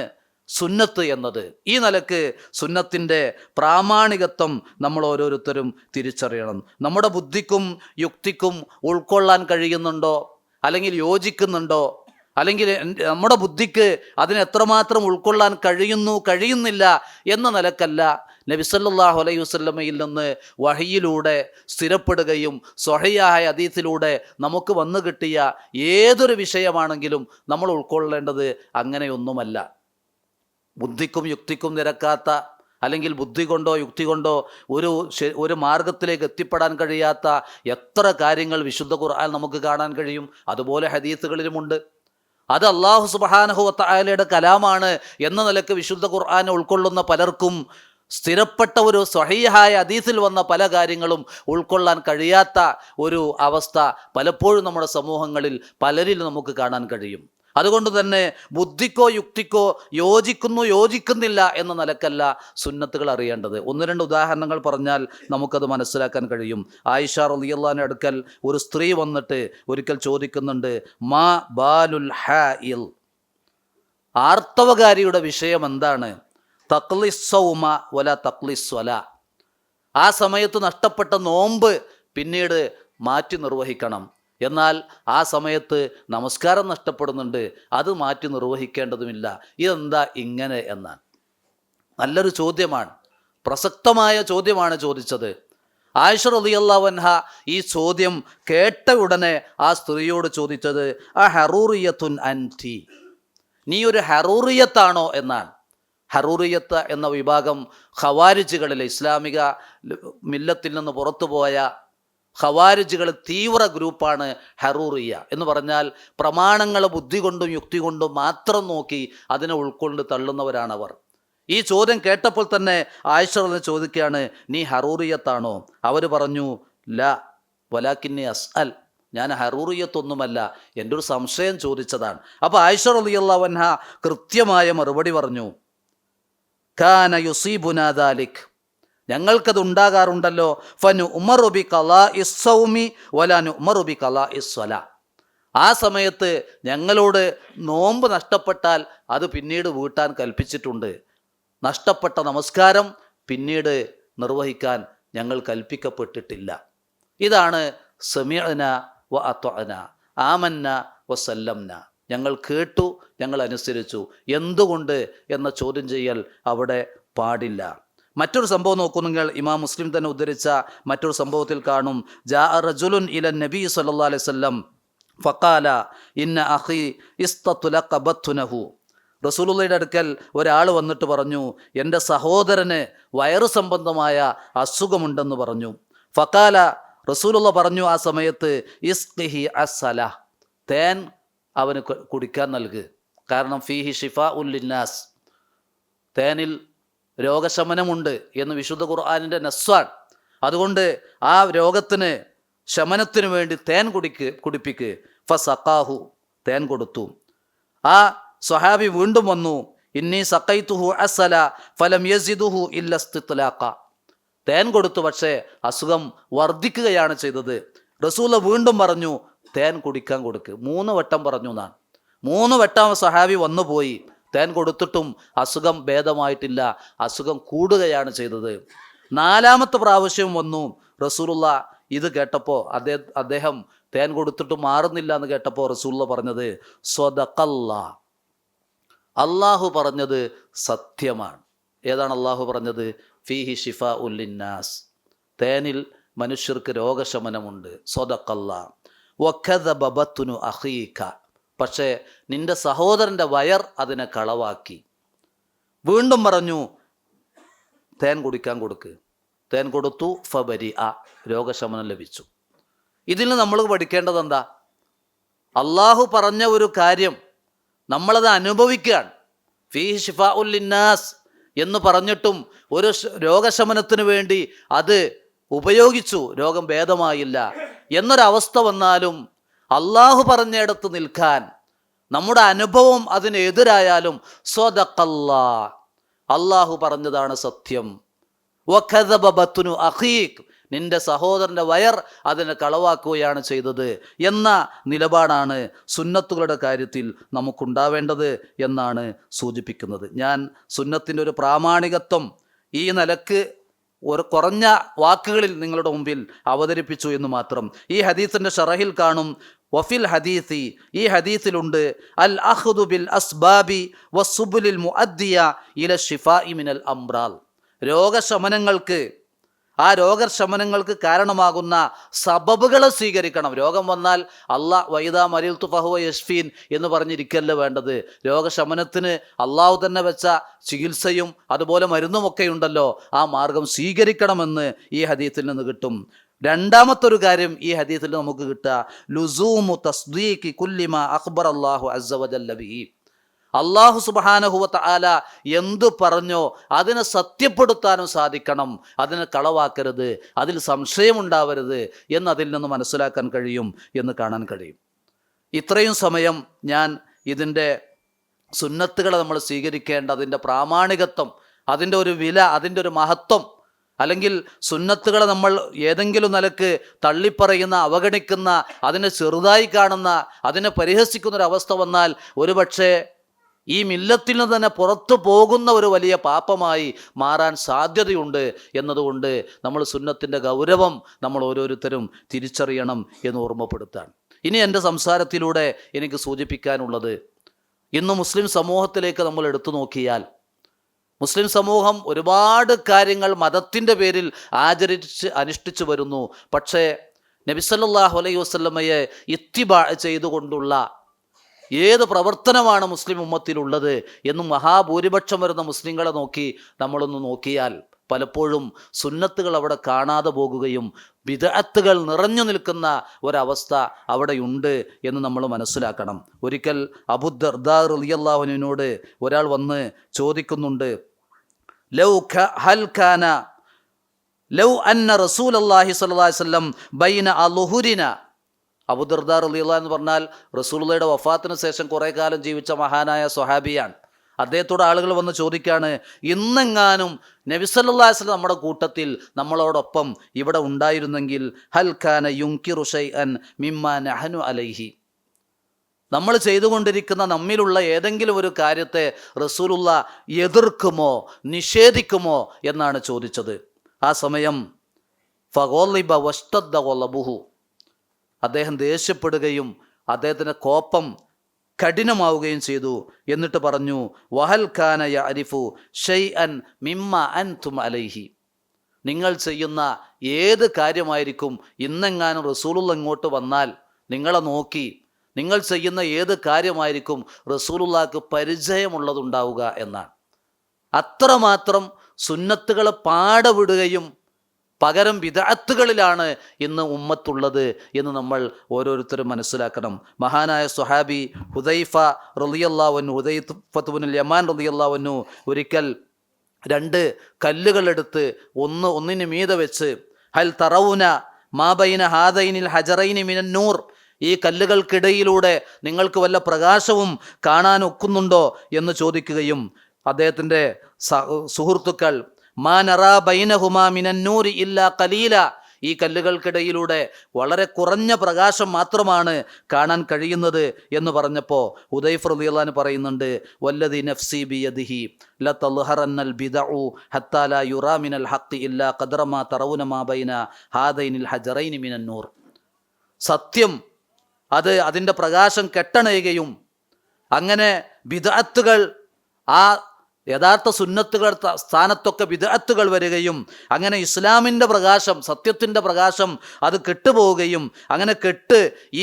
[SPEAKER 1] സുന്നത്ത് എന്നത്. ഈ നിലക്ക് സുന്നത്തിൻ്റെ പ്രാമാണികത്വം നമ്മൾ ഓരോരുത്തരും തിരിച്ചറിയണം. നമ്മുടെ ബുദ്ധിക്കും യുക്തിക്കും ഉൾക്കൊള്ളാൻ കഴിയുന്നുണ്ടോ, അല്ലെങ്കിൽ യോജിക്കുന്നുണ്ടോ, അല്ലെങ്കിൽ നമ്മുടെ ബുദ്ധിക്ക് അതിന് എത്രമാത്രം ഉൾക്കൊള്ളാൻ കഴിയുന്നില്ല എന്ന നിലക്കല്ല നബി സല്ലല്ലാഹു അലൈഹി വസല്ലമയിൽ നിന്ന് വഹയിലൂടെ സ്ഥിരപ്പെടുകയും സ്വഹീഹായ ഹദീസിലൂടെ നമുക്ക് വന്നു കിട്ടിയ ഏതൊരു വിഷയമാണെങ്കിലും നമ്മൾ ഉൾക്കൊള്ളേണ്ടത് അങ്ങനെയൊന്നുമല്ല. ബുദ്ധിക്കും യുക്തിക്കും നിരക്കാത്ത, അല്ലെങ്കിൽ ബുദ്ധി കൊണ്ടോ യുക്തി കൊണ്ടോ ഒരു മാർഗത്തിലേക്ക് എത്തിപ്പെടാൻ കഴിയാത്ത എത്ര കാര്യങ്ങൾ വിശുദ്ധ ഖുർആൻ നമുക്ക് കാണാൻ കഴിയും. അതുപോലെ ഹദീസുകളിലുമുണ്ട്. അത് അല്ലാഹു സുബ്ഹാനഹു വ തആലയുടെ കലാമാണ് എന്ന നിലക്ക് വിശുദ്ധ ഖുർആനെ ഉൾക്കൊള്ളുന്ന പലർക്കും സ്ഥിരപ്പെട്ട ഒരു സ്വഹീഹായ ഹദീസിൽ വന്ന പല കാര്യങ്ങളും ഉൾക്കൊള്ളാൻ കഴിയാത്ത ഒരു അവസ്ഥ പലപ്പോഴും നമ്മുടെ സമൂഹങ്ങളിൽ പലരിൽ നമുക്ക് കാണാൻ കഴിയും. അതുകൊണ്ട് തന്നെ ബുദ്ധിക്കോ യുക്തിക്കോ യോജിക്കുന്നു യോജിക്കുന്നില്ല എന്ന നിലക്കല്ല സുന്നത്തുകൾ അറിയേണ്ടത്. ഒന്ന് രണ്ട് ഉദാഹരണങ്ങൾ പറഞ്ഞാൽ നമുക്കത് മനസ്സിലാക്കാൻ കഴിയും. ആയിഷ റളിയല്ലാഹുവിന്റെ അടുക്കൽ ഒരു സ്ത്രീ വന്നിട്ട് ഒരിക്കൽ ചോദിക്കുന്നുണ്ട്, മാ ബാലുൽ ഹായിൽ, ആർത്തവകാരിയുടെ വിഷയം എന്താണ്? തഖ്ലിസ്സൗമ വല തഖ്ലിസ്വല, ആ സമയത്ത് നഷ്ടപ്പെട്ട നോമ്പ് പിന്നീട് മാറ്റി നിർവഹിക്കണം, എന്നാൽ ആ സമയത്ത് നമസ്കാരം നഷ്ടപ്പെടുന്നുണ്ട്, അത് മാറ്റി നിർവഹിക്കേണ്ടതുമില്ല. ഇതെന്താ ഇങ്ങനെ എന്നാണ്. നല്ലൊരു ചോദ്യമാണ്, പ്രസക്തമായ ചോദ്യമാണ് ചോദിച്ചത്. ആയിഷ റളിയല്ലാഹു അൻഹ ഈ ചോദ്യം കേട്ട ഉടനെ ആ സ്ത്രീയോട് ചോദിച്ചത്, ആ ഹറൂറിയത്തുൻ അൻതി, നീ ഒരു ഹറൂറിയത്താണോ എന്നാണ്. ഹറൂറിയത്ത് എന്ന വിഭാഗം ഖവാരിജുകളിലെ, ഇസ്ലാമിക മില്ലത്തിൽ നിന്ന് പുറത്തുപോയ ഖവാരിജുകൾ തീവ്ര ഗ്രൂപ്പാണ് ഹറൂറിയ എന്ന് പറഞ്ഞാൽ. പ്രമാണങ്ങൾ ബുദ്ധി കൊണ്ടും യുക്തി കൊണ്ടും മാത്രം നോക്കി അതിനെ ഉൾക്കൊണ്ട് തള്ളുന്നവരാണവർ. ഈ ചോദ്യം കേട്ടപ്പോൾ തന്നെ ആയിഷ ചോദിക്കുകയാണ്, നീ ഹറൂറിയത്താണോ? അവർ പറഞ്ഞു, ല വലാകിന്നി അസ്അൽ, ഞാൻ ഹറൂറിയത്തൊന്നുമല്ല, എൻ്റെ ഒരു സംശയം ചോദിച്ചതാണ്. അപ്പോൾ ആയിഷ റളിയല്ലാഹു അൻഹ കൃത്യമായ മറുപടി പറഞ്ഞു, കാന യുസീബുനാ ദാലിക്, ഞങ്ങൾക്കത് ഉണ്ടാകാറുണ്ടല്ലോ, ഫനു ഉമറു ബി ഖലാഇസ് സൗമി വലാ നുമറു ബി ഖലാഇസ് സ്വലാ, ആ സമയത്ത് ഞങ്ങളോട് നോമ്പ് നഷ്ടപ്പെട്ടാൽ അത് പിന്നീട് വീട്ടാൻ കൽപ്പിച്ചിട്ടുണ്ട്, നഷ്ടപ്പെട്ട നമസ്കാരം പിന്നീട് നിർവഹിക്കാൻ ഞങ്ങൾ കൽപ്പിക്കപ്പെട്ടിട്ടില്ല. ഇതാണ് സമിഅന വ അത്വഅന, ആമന്ന വസല്ലംന, ഞങ്ങൾ കേട്ടു, ഞങ്ങൾ അനുസരിച്ചു. എന്തുകൊണ്ട് എന്ന ചോദ്യം ചെയ്യൽ അവിടെ പാടില്ല. മറ്റൊരു സംഭവം നോക്കുന്നെങ്കിൽ ഇമാം മുസ്ലിം തന്നെ ഉദ്ധരിച്ച മറ്റൊരു സംഭവത്തിൽ കാണും, ജാ റജുലുൻ ഇല നബി സല്ലല്ലാഹു അലൈഹി വസല്ലം ഫഖാല ഇന്ന അഖി ഇസ്തതുലഖബത്തുനഹു, റസൂലുള്ളാഹിയുടെ അടുക്കൽ ഒരാൾ വന്നിട്ട് പറഞ്ഞു, എൻ്റെ സഹോദരന് വയറു സംബന്ധമായ അസുഖമുണ്ടെന്ന് പറഞ്ഞു. ഫഖാല, റസൂലുള്ള പറഞ്ഞു ആ സമയത്ത്, ഇസ്ഖിഹി അസ്സല, തേൻ അവന് കുടിക്കാൻ നൽകുക, കാരണം ഫീഹി ഷിഫാഉൻ ലിന്നാസ്, തേനിൽ രോഗശമനമുണ്ട് എന്ന് വിശുദ്ധ ഖുർആനിൻ്റെ നസ്സാൻ. അതുകൊണ്ട് ആ രോഗത്തിന് ശമനത്തിനു വേണ്ടി തേൻ കുടിപ്പിക്ക്. ഫസഖാഹു, തേൻ കൊടുത്തു. ആ സ്വഹാബി വീണ്ടും വന്നു, ഇന്നി സഖൈതുഹു അസ്സല ഫലം യസിദുഹു ഇല്ല ഇസ്തിത്ലാഖ, തേൻ കൊടുത്തു, പക്ഷേ അസുഖം വർദ്ധിക്കുകയാണ് ചെയ്തത്. റസൂല വീണ്ടും പറഞ്ഞു, തേൻ കുടിക്കാൻ കൊടുക്ക്. 3 വട്ടം പറഞ്ഞു എന്നാണ്. 3 വട്ടം സ്വഹാബി വന്നുപോയി, തേൻ കൊടുത്തിട്ടും അസുഖം ഭേദമായിട്ടില്ല, അസുഖം കൂടുകയാണ് ചെയ്തത്. 4ാമത്തെ പ്രാവശ്യം വന്നു. റസൂലുള്ള ഇത് കേട്ടപ്പോൾ, അദ്ദേഹം തേൻ കൊടുത്തിട്ട് മാറുന്നില്ല എന്ന് കേട്ടപ്പോൾ റസൂലുള്ള പറഞ്ഞത്, സ്വദഖല്ലാ, അള്ളാഹു പറഞ്ഞത് സത്യമാണ്. ഏതാണ് അള്ളാഹു പറഞ്ഞത്? ഫീഹി ഷിഫാഉൻ ലിന്നാസ്, തേനിൽ മനുഷ്യർക്ക് രോഗശമനമുണ്ട്. സ്വദഖല്ലാ വകദബ ബത്നു അഖീക, പക്ഷേ നിന്റെ സഹോദരൻ്റെ വയർ അതിനെ കളവാക്കി. വീണ്ടും പറഞ്ഞു, തേൻ കുടിക്കാൻ കൊടുക്ക്. തേൻ കൊടുത്തു. ഫബരി അ, രോഗശമനം ലഭിച്ചു. ഇതിൽ നമ്മൾ പഠിക്കേണ്ടത് എന്താ? അള്ളാഹു പറഞ്ഞ ഒരു കാര്യം നമ്മളത് അനുഭവിക്കുകയാണ്. ഫീഹി ഷിഫാഉൻ ലിന്നാസ് എന്ന് പറഞ്ഞിട്ടും ഒരു രോഗശമനത്തിന് വേണ്ടി അത് ഉപയോഗിച്ചു, രോഗം ഭേദമായില്ല എന്നൊരവസ്ഥ വന്നാലും അള്ളാഹു പറഞ്ഞിടത്ത് നിൽക്കാൻ, നമ്മുടെ അനുഭവം അതിനെതിരായാലും സ്വദഖല്ലാ, അള്ളാഹു പറഞ്ഞതാണ് സത്യം. വകദബ ബത്നു അഖീക്, നിന്റെ സഹോദരൻ്റെ വയർ അതിനെ കളവാക്കുകയാണ് ചെയ്തത് എന്ന നിലപാടാണ് സുന്നത്തുകളുടെ കാര്യത്തിൽ നമുക്കുണ്ടാവേണ്ടത് എന്നാണ് സൂചിപ്പിക്കുന്നത്. ഞാൻ സുന്നത്തിൻ്റെ ഒരു പ്രാമാണികത്വം ഈ നിലക്ക് ഒരു കുറഞ്ഞ വാക്കുകളിൽ നിങ്ങളുടെ മുമ്പിൽ അവതരിപ്പിച്ചു എന്ന് മാത്രം. ഈ ഹദീസിൻ്റെ ഷറഹിൽ കാണും, വഫിൽ ഹദീസി, ഈ ഹദീസിലുണ്ട്, അൽ അഖ്ദു ബിൽ അസ്ബാബി വസ്സുബുലിൽ മുഅദ്ദിയ ഇല ഷിഫാഇ മിനൽ അംറാൽ, രോഗശമനങ്ങൾക്ക്, ആ രോഗശമനങ്ങൾക്ക് കാരണമാകുന്ന സബബുകൾ സ്വീകരിക്കണം. രോഗം വന്നാൽ അള്ളാഹ് വൈദാ മരിൽതു ഫഹുവ യശ്ഫീൻ എന്ന് പറഞ്ഞിരിക്കല്ല വേണ്ടത്. രോഗശമനത്തിന് അള്ളാഹു തന്നെ വെച്ച ചികിത്സയും അതുപോലെ മരുന്നുമൊക്കെ ഉണ്ടല്ലോ, ആ മാർഗം സ്വീകരിക്കണമെന്ന് ഈ ഹദീസിൽ നിന്ന് കിട്ടും. 2ാമത്തൊരു കാര്യം ഈ ഹദീസിൽ നമുക്ക് കിട്ടുക, ലുസൂമു തസ്ദീഖി കുല്ലി മാ അഖ്ബറ അല്ലാഹു അസ്സ വജല്ല ബിഹി, അള്ളാഹു സുബ്ഹാനഹു വ തആല എന്തു പറഞ്ഞോ അതിനെ സത്യപ്പെടുത്താനും സാധിക്കണം, അതിനെ കളവാക്കരുത്, അതിൽ സംശയമുണ്ടാവരുത് എന്നതിൽ നിന്ന് മനസ്സിലാക്കാൻ കഴിയും എന്ന് കാണാൻ കഴിയും. ഇത്രയും സമയം ഞാൻ ഇതിൻ്റെ സുന്നത്തുകളെ നമ്മൾ സ്വീകരിക്കേണ്ട അതിൻ്റെ പ്രാമാണികത്വം, അതിൻ്റെ ഒരു വില, അതിൻ്റെ ഒരു മഹത്വം, അല്ലെങ്കിൽ സുന്നത്തുകളെ നമ്മൾ ഏതെങ്കിലും നിലക്ക് തള്ളിപ്പറയുന്ന, അവഗണിക്കുന്ന, അതിനെ ചെറുതായി കാണുന്ന, അതിനെ പരിഹസിക്കുന്ന ഒരു അവസ്ഥ വന്നാൽ ഒരുപക്ഷെ ഈ മില്ലത്തിൽ നിന്ന് തന്നെ പുറത്തു പോകുന്ന ഒരു വലിയ പാപമായി മാറാൻ സാധ്യതയുണ്ട് എന്നതുകൊണ്ട് നമ്മൾ സുന്നത്തിൻ്റെ ഗൗരവം നമ്മൾ ഓരോരുത്തരും തിരിച്ചറിയണം എന്ന് ഓർമ്മപ്പെടുത്താൻ. ഇനി എൻ്റെ സംസാരത്തിലൂടെ എനിക്ക് സൂചിപ്പിക്കാനുള്ളത്, ഇന്ന് മുസ്ലിം സമൂഹത്തിലേക്ക് നമ്മൾ എടുത്തു നോക്കിയാൽ മുസ്ലിം സമൂഹം ഒരുപാട് കാര്യങ്ങൾ മതത്തിൻ്റെ പേരിൽ അനുഷ്ഠിച്ചു വരുന്നു. പക്ഷേ നബി സല്ലല്ലാഹു അലൈഹി വസല്ലമയെ ഇത്തിബാ ചെയ്തുകൊണ്ടുള്ള ഏത് പ്രവർത്തനമാണ് മുസ്ലിം ഉമ്മത്തിലുള്ളത് എന്നും മഹാഭൂരിപക്ഷം വരുന്ന മുസ്ലിങ്ങളെ നോക്കി നമ്മളൊന്ന് നോക്കിയാൽ പലപ്പോഴും സുന്നത്തുകൾ അവിടെ കാണാതെ പോകുകയും ബിദ്അത്തുകൾ നിറഞ്ഞു നിൽക്കുന്ന ഒരവസ്ഥ അവിടെയുണ്ട് എന്ന് നമ്മൾ മനസ്സിലാക്കണം. ഒരിക്കൽ അബൂ ദർദാ റളിയല്ലാഹു അൻഹുവിനോട് ഒരാൾ വന്ന് ചോദിക്കുന്നുണ്ട്, ലൗ അന്ന റസൂലുള്ളാഹി സ്വല്ലല്ലാഹി അലൈഹി വസല്ലം ബൈന അളുഹുരിന. അബൂ ദർദാ റളിയല്ലാഹു എന്ന് പറഞ്ഞാൽ റസൂലുള്ളാഹിയുടെ വഫാത്തിന് ശേഷം കുറേ കാലം ജീവിച്ച മഹാനായ സ്വഹാബിയാണ്. അദ്ദേഹത്തോട് ആളുകൾ വന്ന് ചോദിക്കുകയാണ്, ഇന്നെങ്ങാനും നബി സല്ലല്ലാഹു അലൈഹി വസല്ലം നമ്മുടെ കൂട്ടത്തിൽ നമ്മളോടൊപ്പം ഇവിടെ ഉണ്ടായിരുന്നെങ്കിൽ ഹൽ കാന യുൻകിറു ശൈഅൻ മിമ്മാ നഹ്നു അലൈഹി, നമ്മൾ ചെയ്തുകൊണ്ടിരിക്കുന്ന നമ്മിലുള്ള ഏതെങ്കിലും ഒരു കാര്യത്തെ റസൂലുള്ള എതിർക്കുമോ നിഷേധിക്കുമോ എന്നാണ് ചോദിച്ചത്. ആ സമയം ഫഗളിബ വസ്തദ്ദ ഗളബുഹു, അദ്ദേഹം ദേഷ്യപ്പെടുകയും അദ്ദേഹത്തിൻ്റെ കോപം കഠിനമാവുകയും ചെയ്തു. എന്നിട്ട് പറഞ്ഞു, വഹൽ ഖാന യഅരിഫു ഷൈഅൻ മിമ്മ അൻതും അലൈഹി, നിങ്ങൾ ചെയ്യുന്ന ഏത് കാര്യമായിരിക്കും ഇന്നെങ്ങാനും റസൂലുള്ള ഇങ്ങോട്ട് വന്നാൽ നിങ്ങളെ നോക്കി നിങ്ങൾ ചെയ്യുന്ന ഏത് കാര്യമായിരിക്കും റസൂലുള്ളാഹിക്ക് പരിചയമുള്ളതുണ്ടാവുക എന്നാണ്. അത്രമാത്രം സുന്നത്തുകളെ പാടവിടുകയും പകരം ബിദ്അത്തുകളിലാണ് ഇന്ന് ഉമ്മത്തുള്ളത് എന്ന് നമ്മൾ ഓരോരുത്തരും മനസ്സിലാക്കണം. മഹാനായ സ്വഹാബി ഹുദൈഫ റളിയല്ലാഹു അൻഹു, ഹുദൈഫത്ത് ഇബ്നുൽ യമാൻ റളിയല്ലാഹു അൻഹു ഒരിക്കൽ 2 കല്ലുകളെടുത്ത് ഒന്നിന് മീതെ വെച്ച്, ഹൽ തറൗന മാ ബൈന ഹാദൈനിൽ ഹജറൈനി മിനൻ നൂർ, ഈ കല്ലുകൾക്കിടയിലൂടെ നിങ്ങൾക്ക് വല്ല പ്രകാശവും കാണാൻ ഒക്കുന്നുണ്ടോ എന്ന് ചോദിക്കുകയും അദ്ദേഹത്തിൻ്റെ സുഹൃത്തുക്കൾ മാ നറാ ബൈനഹുമാ മിനൻ നൂരി ഇല്ലാ ഖലീല, ഈ കല്ലുകൾക്കിടയിലൂടെ വളരെ കുറഞ്ഞ പ്രകാശം മാത്രമാണ് കാണാൻ കഴിയുന്നത് എന്ന് പറഞ്ഞപ്പോൾ ഹുദൈഫ റളിയല്ലാഹു അൻഹു പറയുന്നുണ്ട്, വല്ലദി നഫ്സി ബിയദിഹി ലതൽഹറന്നൽ ബിദഉ ഹത്താ ലാ യുറാ മിനൽ ഹഖ് ഇല്ലാ ഖദറ മാ തറൗന മാ ബൈന ഹാദൈനിൽ ഹജറൈനി മിനൻ നൂർ, സത്യം അതിൻ്റെ പ്രകാശം കെട്ടണയുകയും അങ്ങനെ ബിദ്അത്തുകൾ ആ യഥാർത്ഥ സുന്നത്തുകൾ സ്ഥാനത്തൊക്കെ ബിദ്അത്തുകൾ വരികയും അങ്ങനെ ഇസ്ലാമിൻ്റെ പ്രകാശം, സത്യത്തിൻ്റെ പ്രകാശം അത് കെട്ടുപോവുകയും അങ്ങനെ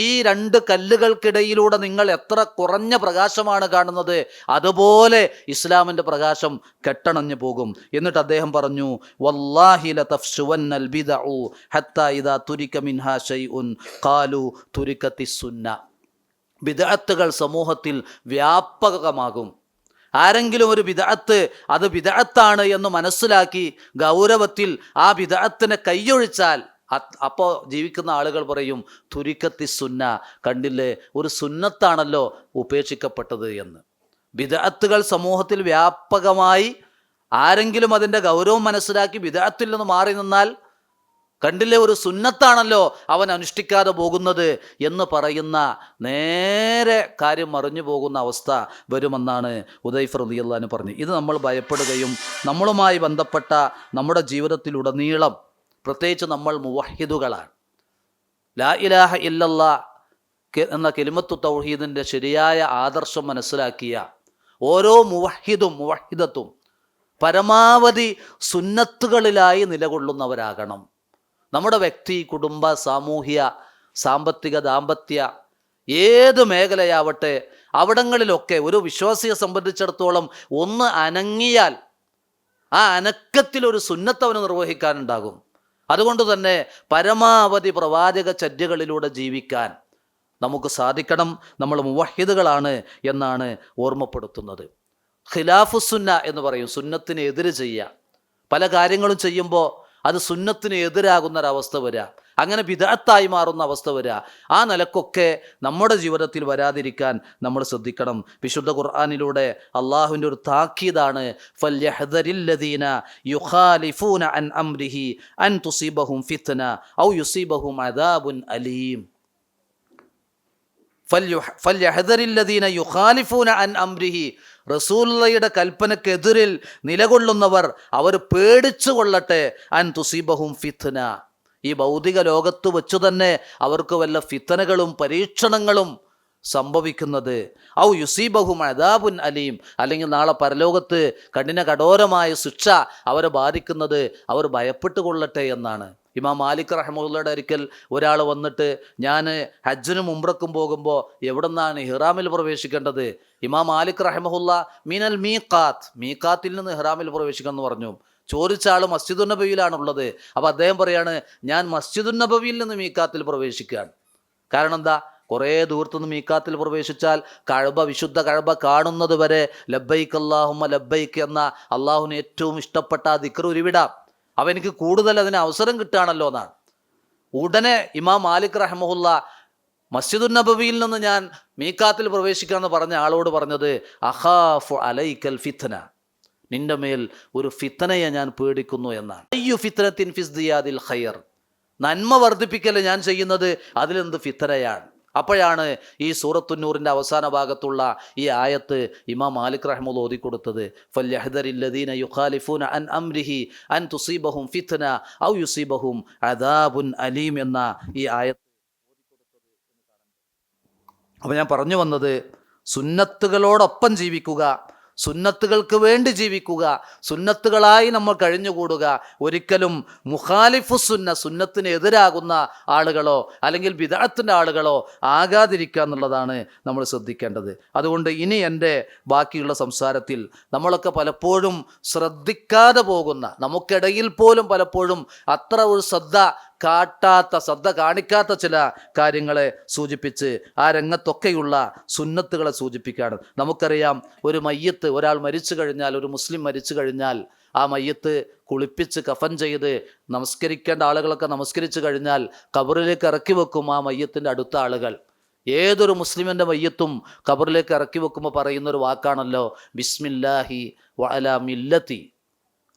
[SPEAKER 1] ഈ 2 കല്ലുകൾക്കിടയിലൂടെ നിങ്ങൾ എത്ര കുറഞ്ഞ പ്രകാശമാണ് കാണുന്നത് അതുപോലെ ഇസ്ലാമിൻ്റെ പ്രകാശം കെട്ടണഞ്ഞു പോകും. എന്നിട്ട് അദ്ദേഹം പറഞ്ഞു, വല്ലാഹി ലതഫ്ശുവന്നൽ ബിദഉ ഹത്താ ഇദാ തുരിക മിൻഹാ ശൈഉൻ ഖാലു തുരികത്തിസ് സുന്ന, ബിദ്അത്തുകൾ സമൂഹത്തിൽ വ്യാപകമാകും. ആരെങ്കിലും ഒരു ബിദ്അത്ത് അത് ബിദ്അത്താണ് എന്ന് മനസ്സിലാക്കി ഗൗരവത്തിൽ ആ ബിദ്അത്തിനെ കൈയൊഴിച്ചാൽ അപ്പോൾ ജീവിക്കുന്ന ആളുകൾ പറയും, തുരിക്കത്തി സുന്ന, കണ്ടില്ലേ ഒരു സുന്നത്താണല്ലോ ഉപേക്ഷിക്കപ്പെട്ടത് എന്ന്. ബിദ്അത്തുകൾ സമൂഹത്തിൽ വ്യാപകമായി ആരെങ്കിലും അതിൻ്റെ ഗൗരവം മനസ്സിലാക്കി ബിദ്അത്തിൽ നിന്ന് മാറി നിന്നാൽ കണ്ടില്ലേ ഒരു സുന്നത്താണല്ലോ അവൻ അനുഷ്ഠിക്കാതെ പോകുന്നത് എന്ന് പറയുന്ന നേരെ കാര്യം മറിഞ്ഞു പോകുന്ന അവസ്ഥ വരുമെന്നാണ് ഹുദൈഫ റളിയല്ലാഹു അൻഹു പറഞ്ഞു. ഇത് നമ്മൾ ഭയപ്പെടുകയും നമ്മളുമായി ബന്ധപ്പെട്ട നമ്മുടെ ജീവിതത്തിലുടനീളം, പ്രത്യേകിച്ച് നമ്മൾ മുവഹിദുകളാണ്, ലാ ഇലാഹ ഇല്ലല്ലാഹ് എന്ന കലിമത്തു തൗഹീദിൻ്റെ ശരിയായ ആദർശം മനസ്സിലാക്കിയ ഓരോ മുവഹിദത്തും പരമാവധി സുന്നത്തുകളിലായി നിലകൊള്ളുന്നവരാകണം. നമ്മുടെ വ്യക്തി, കുടുംബ, സാമൂഹ്യ, സാമ്പത്തിക, ദാമ്പത്യ ഏത് മേഖലയാവട്ടെ അവിടങ്ങളിലൊക്കെ ഒരു വിശ്വാസിയെ സംബന്ധിച്ചിടത്തോളം ഒന്ന് അനങ്ങിയാൽ ആ അനക്കത്തിലൊരു സുന്നത്ത് അവന് നിർവഹിക്കാനുണ്ടാകും. അതുകൊണ്ട് തന്നെ പരമാവധി പ്രവാചക ചര്യകളിലൂടെ ജീവിക്കാൻ നമുക്ക് സാധിക്കണം. നമ്മൾ മുവഹിദുകളാണ് എന്നാണ് ഓർമ്മപ്പെടുത്തുന്നത്. ഖിലാഫുസുന്ന എന്ന് പറയും, സുന്നത്തിന് എതിര് ചെയ്യുക. പല കാര്യങ്ങളും ചെയ്യുമ്പോൾ അത് സുന്നത്തിന് എതിരാകുന്നൊരവസ്ഥ വരിക. അങ്ങനെ ബിദഅത്തായി മാറുന്ന അവസ്ഥ വരിക. ആ നിലക്കൊക്കെ നമ്മുടെ ജീവിതത്തിൽ വരാതിരിക്കാൻ നമ്മൾ ശ്രദ്ധിക്കണം. വിശുദ്ധ ഖുർആനിലൂടെ അള്ളാഹുവിൻ്റെ ഒരു താക്കീതാണ്, ഫൽയഹ്ദരില്ലദീന യുഖാലിഫൂന അൻ അംരിഹി അൻ തുസീബഹും ഫിത്ന ഔ യുസീബഹും അദാബുൻ അലീം. ഫൽയഹ്ദരില്ലദീന യുഖാലിഫൂന അൻ അംരിഹി, റസൂലുള്ളാഹിയുടെ കൽപ്പനക്കെതിരിൽ നിലകൊള്ളുന്നവർ അവർ പേടിച്ചു കൊള്ളട്ടെ, അൻ തുസീബഹും ഫിത്ന, ഈ ഭൗതിക ലോകത്ത് വെച്ചു തന്നെ അവർക്ക് വല്ല ഫിത്തനകളും പരീക്ഷണങ്ങളും സംഭവിക്കുന്നത്, ഔ യുസീബഹും അദാബുൻ അലീം, അല്ലെങ്കിൽ നാളെ പരലോകത്ത് കഠോരമായ ശിക്ഷ അവരെ ബാധിക്കുന്നത് അവർ ഭയപ്പെട്ടു കൊള്ളട്ടെ എന്നാണ്. ഇമാം മാലിക് റഹ്മത്തുള്ളാഹിയുടെ ഒരിക്കൽ ഒരാൾ വന്നിട്ട്, ഞാൻ ഹജ്ജിനും ഉംറക്കും പോകുമ്പോൾ എവിടെ നിന്നാണ് ഇഹ്റാമിൽ പ്രവേശിക്കേണ്ടത്? ഇമാം മാലിക് റഹ്മത്തുള്ള മിനൽ മീഖാത്തിൽ നിന്ന് ഇഹ്റാമിൽ പ്രവേശിക്കണം എന്ന് പറഞ്ഞു. ചോദിച്ച ആൾ മസ്ജിദുൻ നബവിയിലാണുള്ളത്. അപ്പോൾ അദ്ദേഹം പറയാണ്, ഞാൻ മസ്ജിദുൻ നബവിയിൽ നിന്ന് മീഖാത്തിൽ പ്രവേശിക്കുകയാണ്. കാരണം എന്താ? കുറേ ദൂരത്തുനിന്ന് മീഖാത്തിൽ പ്രവേശിച്ചാൽ വിശുദ്ധ കഅബ കാണുന്നത് വരെ ലബ്ബൈക്ക് അല്ലാഹുമ്മ ലബ്ബൈക്ക് എന്ന അള്ളാഹുവിന് ഏറ്റവും ഇഷ്ടപ്പെട്ട ആ ദിക്ർ ഉരുവിടാം. അപ്പം എനിക്ക് കൂടുതൽ അതിന് അവസരം കിട്ടുകയാണല്ലോ എന്നാണ്. ഉടനെ ഇമാം മാലിക് റഹ്മത്തുള്ള മസ്ജിദുൻ നബവിയിൽ നിന്ന് ഞാൻ മീഖാത്തിൽ പ്രവേശിക്കാമെന്ന് പറഞ്ഞ ആളോട് പറഞ്ഞത്, അഖാഫു അലൈക്കൽ ഫിത്ന, നിന്റെ മേൽ ഒരു ഫിത്നയെ ഞാൻ പേടിക്കുന്നു എന്നാണ്. അയ്യു ഫിത്നത്തിൻ ഫിസ്ദിയാദിൽ ഖൈർ, നന്മ വർദ്ധിപ്പിക്കൽ ഞാൻ ചെയ്യുന്നത് അതിലെന്ത് ഫിത്നയാണ്? അപ്പോഴാണ് ഈ സൂറത്തുന്നൂറിൻ്റെ അവസാന ഭാഗത്തുള്ള ഈ ആയത്ത് ഇമാം മാലിക് റഹ്മത്തുള്ളാഹി ഓതിക്കൊടുത്തത്. ഫൽയഹ്ദരില്ലദീന യുഖാലിഫൂന അൻ അംരിഹി അൻ തുസീബഹും ഫിത്ന ഔ യുസീബഹും അദാബുൻ അലീം എന്ന ഈ ആയത്ത് ഓതിക്കൊടുത്തത് എന്ന് കാണാൻ. അപ്പോൾ ഞാൻ പറഞ്ഞു വന്നത്, സുന്നത്തുകളോടൊപ്പം ജീവിക്കുക, സുന്നത്തുകൾക്ക് വേണ്ടി ജീവിക്കുക, സുന്നത്തുകളായി നമ്മൾ കഴിഞ്ഞുകൂടുക. ഒരിക്കലും മുഖാലിഫു സുന്നത്തിന് എതിരാകുന്ന ആളുകളോ അല്ലെങ്കിൽ ബിദഅത്തിൻ്റെ ആളുകളോ ആകാതിരിക്കുക എന്നുള്ളതാണ് നമ്മൾ ശ്രദ്ധിക്കേണ്ടത്. അതുകൊണ്ട് ഇനി എൻ്റെ ബാക്കിയുള്ള സംസാരത്തിൽ നമ്മളൊക്കെ പലപ്പോഴും ശ്രദ്ധിക്കാതെ പോകുന്ന, നമുക്കിടയിൽ പോലും പലപ്പോഴും അത്ര ഒരു ശ്രദ്ധ കാണിക്കാത്ത ചില കാര്യങ്ങളെ സൂചിപ്പിച്ച് ആ രംഗത്തൊക്കെയുള്ള സുന്നത്തുകളെ സൂചിപ്പിക്കുകയാണ്. നമുക്കറിയാം, ഒരു മയ്യത്ത്, ഒരാൾ മരിച്ചു കഴിഞ്ഞാൽ, ഒരു മുസ്ലിം മരിച്ചു കഴിഞ്ഞാൽ ആ മയ്യത്ത് കുളിപ്പിച്ച് കഫൻ ചെയ്ത് നമസ്കരിക്കേണ്ട ആളുകളൊക്കെ നമസ്കരിച്ചു കഴിഞ്ഞാൽ ഖബറിലേക്ക് ഇറക്കി വെക്കും ആ മയ്യത്തിൻ്റെ അടുത്ത ആളുകൾ. ഏതൊരു മുസ്ലിമിൻ്റെ മയ്യത്തും ഖബറിലേക്ക് ഇറക്കി വെക്കുമ്പോൾ പറയുന്നൊരു വാക്കാണല്ലോ, ബിസ്മില്ലാഹി വഅലാ മില്ലത്തി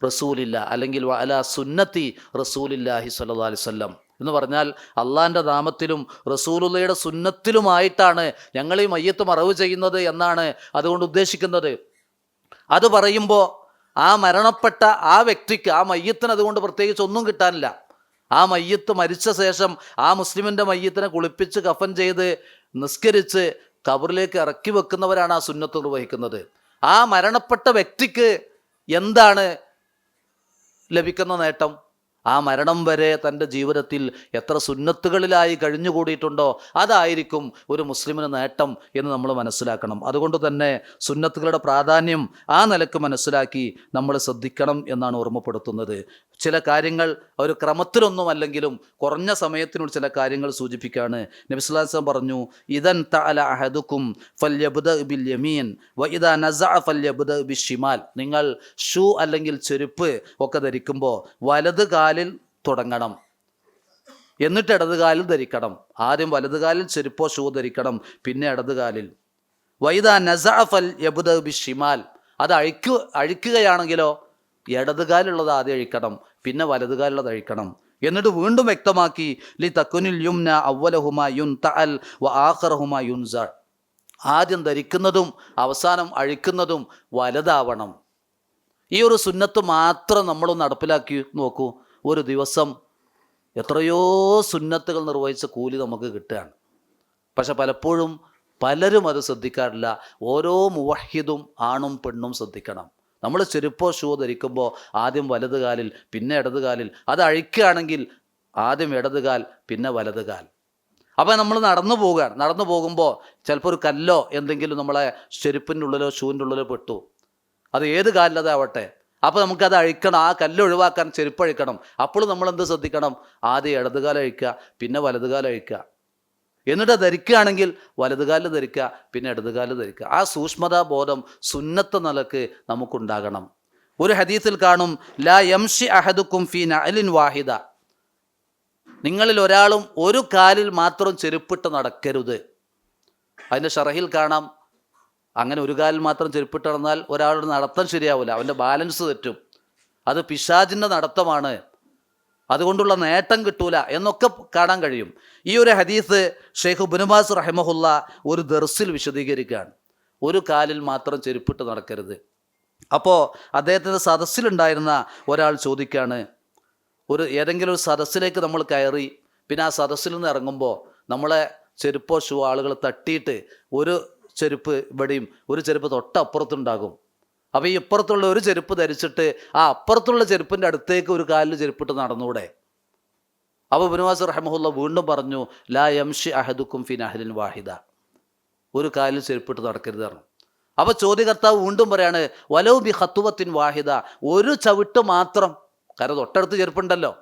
[SPEAKER 1] റസൂലില്ല, അല്ലെങ്കിൽ വഅലാ സുന്നത്തി റസൂലില്ലാഹി സ്വല്ലല്ലാഹി അലൈഹി വസല്ലം എന്ന് പറഞ്ഞാൽ അള്ളാഹിൻ്റെ നാമത്തിലും റസൂലുള്ളാഹിയുടെ സുന്നത്തിലുമായിട്ടാണ് ഞങ്ങൾ ഈ മയ്യത്ത് മറവ് ചെയ്യുന്നത് എന്നാണ് അതുകൊണ്ട് ഉദ്ദേശിക്കുന്നത്. അത് പറയുമ്പോൾ ആ മരണപ്പെട്ട ആ വ്യക്തിക്ക്, ആ മയ്യത്തിന് അതുകൊണ്ട് പ്രത്യേകിച്ച് ഒന്നും കിട്ടാനില്ല. ആ മയ്യത്ത് മരിച്ച ശേഷം ആ മുസ്ലിമിൻ്റെ മയ്യത്തിനെ കുളിപ്പിച്ച് കഫൻ ചെയ്ത് നിസ്കരിച്ച് ഖബറിലേക്ക് ഇറക്കി വെക്കുന്നവരാണ് ആ സുന്നത്ത് നിർവഹിക്കുന്നത്. ആ മരണപ്പെട്ട വ്യക്തിക്ക് എന്താണ് ലഭിക്കുന്ന നേട്ടം? ആ മരണം വരെ തൻ്റെ ജീവിതത്തിൽ എത്ര സുന്നത്തുകളിലായി കഴിഞ്ഞുകൂടിയിട്ടുണ്ടോ അതായിരിക്കും ഒരു മുസ്ലിമിന് നേട്ടം എന്ന് നമ്മൾ മനസ്സിലാക്കണം. അതുകൊണ്ട് തന്നെ സുന്നത്തുകളുടെ പ്രാധാന്യം ആ നിലക്ക് മനസ്സിലാക്കി നമ്മൾ ശ്രദ്ധിക്കണം എന്നാണ് ഓർമ്മപ്പെടുത്തുന്നത്. ചില കാര്യങ്ങൾ ഒരു ക്രമത്തിലൊന്നും അല്ലെങ്കിലും കുറഞ്ഞ സമയത്തിനുള്ള ചില കാര്യങ്ങൾ സൂചിപ്പിക്കുകയാണ്. നബി സല്ലല്ലാഹു അലൈഹി വസല്ലം പറഞ്ഞു, ഇദൻ തഅല അഹദുക്കും ഫൽയബ്ദഅ ബിൽ യമീൻ വഇദാ നസഅ ഫൽയബ്ദഅ ബിശ്ശിമാൽ. നിങ്ങൾ ഷൂ അല്ലെങ്കിൽ ചെരുപ്പ് ഒക്കെ ധരിക്കുമ്പോൾ വലത് കാലിൽ തുടങ്ങണം, എന്നിട്ട് ഇടത് കാലിൽ ധരിക്കണം. ആദ്യം വലത് കാലിൽ ചെരുപ്പോ ഷൂ ധരിക്കണം, പിന്നെ ഇടത് കാലിൽ. വഇദാ നസഅ ഫൽയബ്ദഅ ബിശ്ശിമാൽ, അത് അഴിക്കുകയാണെങ്കിലോ ഇടതുകാലുള്ളത് ആദ്യം അഴിക്കണം, പിന്നെ വലതുകാലുള്ളത് അഴിക്കണം. എന്നിട്ട് വീണ്ടും വ്യക്തമാക്കി, ലി തക്കുനിൽ യുംന അവ്വലഹുമാ യുൻതഅൽ വ ആഖിറഹുമാ യുൻസ, ആദ്യം ധരിക്കുന്നതും അവസാനം അഴിക്കുന്നതും വലതാവണം. ഈ ഒരു സുന്നത്ത് മാത്രം നമ്മളൊന്ന് നടപ്പിലാക്കി നോക്കൂ, ഒരു ദിവസം എത്രയോ സുന്നത്തുകൾ നിർവഹിച്ച കൂലി നമുക്ക് കിട്ടുകയാണ്. പക്ഷെ പലപ്പോഴും പലരും അത് ശ്രദ്ധിക്കാറില്ല. ഓരോ മുവഹിദും ആണും പെണ്ണും ശ്രദ്ധിക്കണം. നമ്മൾ ചെരുപ്പോ ഷൂ ധരിക്കുമ്പോൾ ആദ്യം വലത് കാലിൽ പിന്നെ ഇടത് കാലിൽ, അത് അഴിക്കുകയാണെങ്കിൽ ആദ്യം ഇടത് കാൽ പിന്നെ വലത് കാൽ. അപ്പോൾ നമ്മൾ നടന്നു പോകുമ്പോൾ ചിലപ്പോൾ ഒരു കല്ലോ എന്തെങ്കിലും നമ്മളെ ചെരുപ്പിൻ്റെ ഉള്ളിലോ ഷൂവിൻ്റെ ഉള്ളിലോ പെട്ടു, അത് ഏത് കാലിലതാവട്ടെ, അപ്പോൾ നമുക്കത് അഴിക്കണം, ആ കല്ല് ഒഴിവാക്കാൻ ചെരുപ്പ് അഴിക്കണം. അപ്പോൾ നമ്മൾ എന്ത് ശ്രദ്ധിക്കണം? ആദ്യം ഇടതുകാലം അഴിക്കുക, പിന്നെ വലതുകാലം അഴിക്കുക. എന്നിട്ട് ധരിക്കുകയാണെങ്കിൽ വലതുകാലിൽ ധരിക്കുക, പിന്നെ ഇടതുകാലിൽ ധരിക്കുക. ആ സൂക്ഷ്മതാ ബോധം സുന്നത്ത് നിലക്ക് നമുക്കുണ്ടാകണം. ഒരു ഹദീസിൽ കാണും, ലാ യംഷി അഹദുക്കും ഫീ നഅലിൻ വാഹിദ, നിങ്ങളിൽ ഒരാളും ഒരു കാലിൽ മാത്രം ചെരുപ്പിട്ട് നടക്കരുത്. അതിൻ്റെ ഷറഹിൽ കാണാം, അങ്ങനെ ഒരു കാലിൽ മാത്രം ചെരുപ്പിട്ട് നടന്നാൽ ഒരാളുടെ നടത്തം ശരിയാവില്ല, അവൻ്റെ ബാലൻസ് തെറ്റും, അത് പിശാചിൻ്റെ നടത്തമാണ്, അതുകൊണ്ടുള്ള നേട്ടം കിട്ടൂല എന്നൊക്കെ കാണാൻ കഴിയും. ഈ ഒരു ഹദീസ് ഷെയ്ഖ് ഇബ്നു ബാസ് റഹിമഹുല്ല ഒരു ദർസിൽ വിശദീകരിക്കുകയാണ്. ഒരു കാലിൽ മാത്രം ചെരുപ്പിട്ട് നടക്കരുത്. അപ്പോൾ അദ്ദേഹത്തിൻ്റെ സദസ്സിലുണ്ടായിരുന്ന ഒരാൾ ചോദിക്കുകയാണ്, ഏതെങ്കിലും ഒരു സദസ്സിലേക്ക് നമ്മൾ കയറി, പിന്നെ ആ സദസ്സിൽ നിന്ന് ഇറങ്ങുമ്പോൾ നമ്മളെ ചെരുപ്പോ ഷൂ ആളുകൾ തട്ടിയിട്ട് ഒരു ചെരുപ്പ് ഇവിടെയും ഒരു ചെരുപ്പ് തൊട്ടപ്പുറത്തുണ്ടാകും. അപ്പോൾ ഈ ഇപ്പുറത്തുള്ള ഒരു ചെരുപ്പ് ധരിച്ചിട്ട് ആ അപ്പുറത്തുള്ള ചെരുപ്പിൻ്റെ അടുത്തേക്ക് ഒരു കാലിൽ ചെരുപ്പിട്ട് നടന്നൂടെ? അപ്പോൾ ഇബ്നു ബാസ് റഹിമഹുല്ല വീണ്ടും പറഞ്ഞു, ലാ യംഷി അഹദുക്കും ഫി നഹ്ലിൻ വാഹിദ, ഒരു കാലിൽ ചെരുപ്പിട്ട് നടക്കരുത് പറഞ്ഞു. അപ്പോൾ ചോദ്യകർത്താവ് വീണ്ടും പറയാണ്, വലൗ ബി ഖത്വത്തിൻ വാഹിദ, ഒരു ചവിട്ട് മാത്രം, കാരണം തൊട്ടടുത്ത് ചെരുപ്പുണ്ടല്ലോ,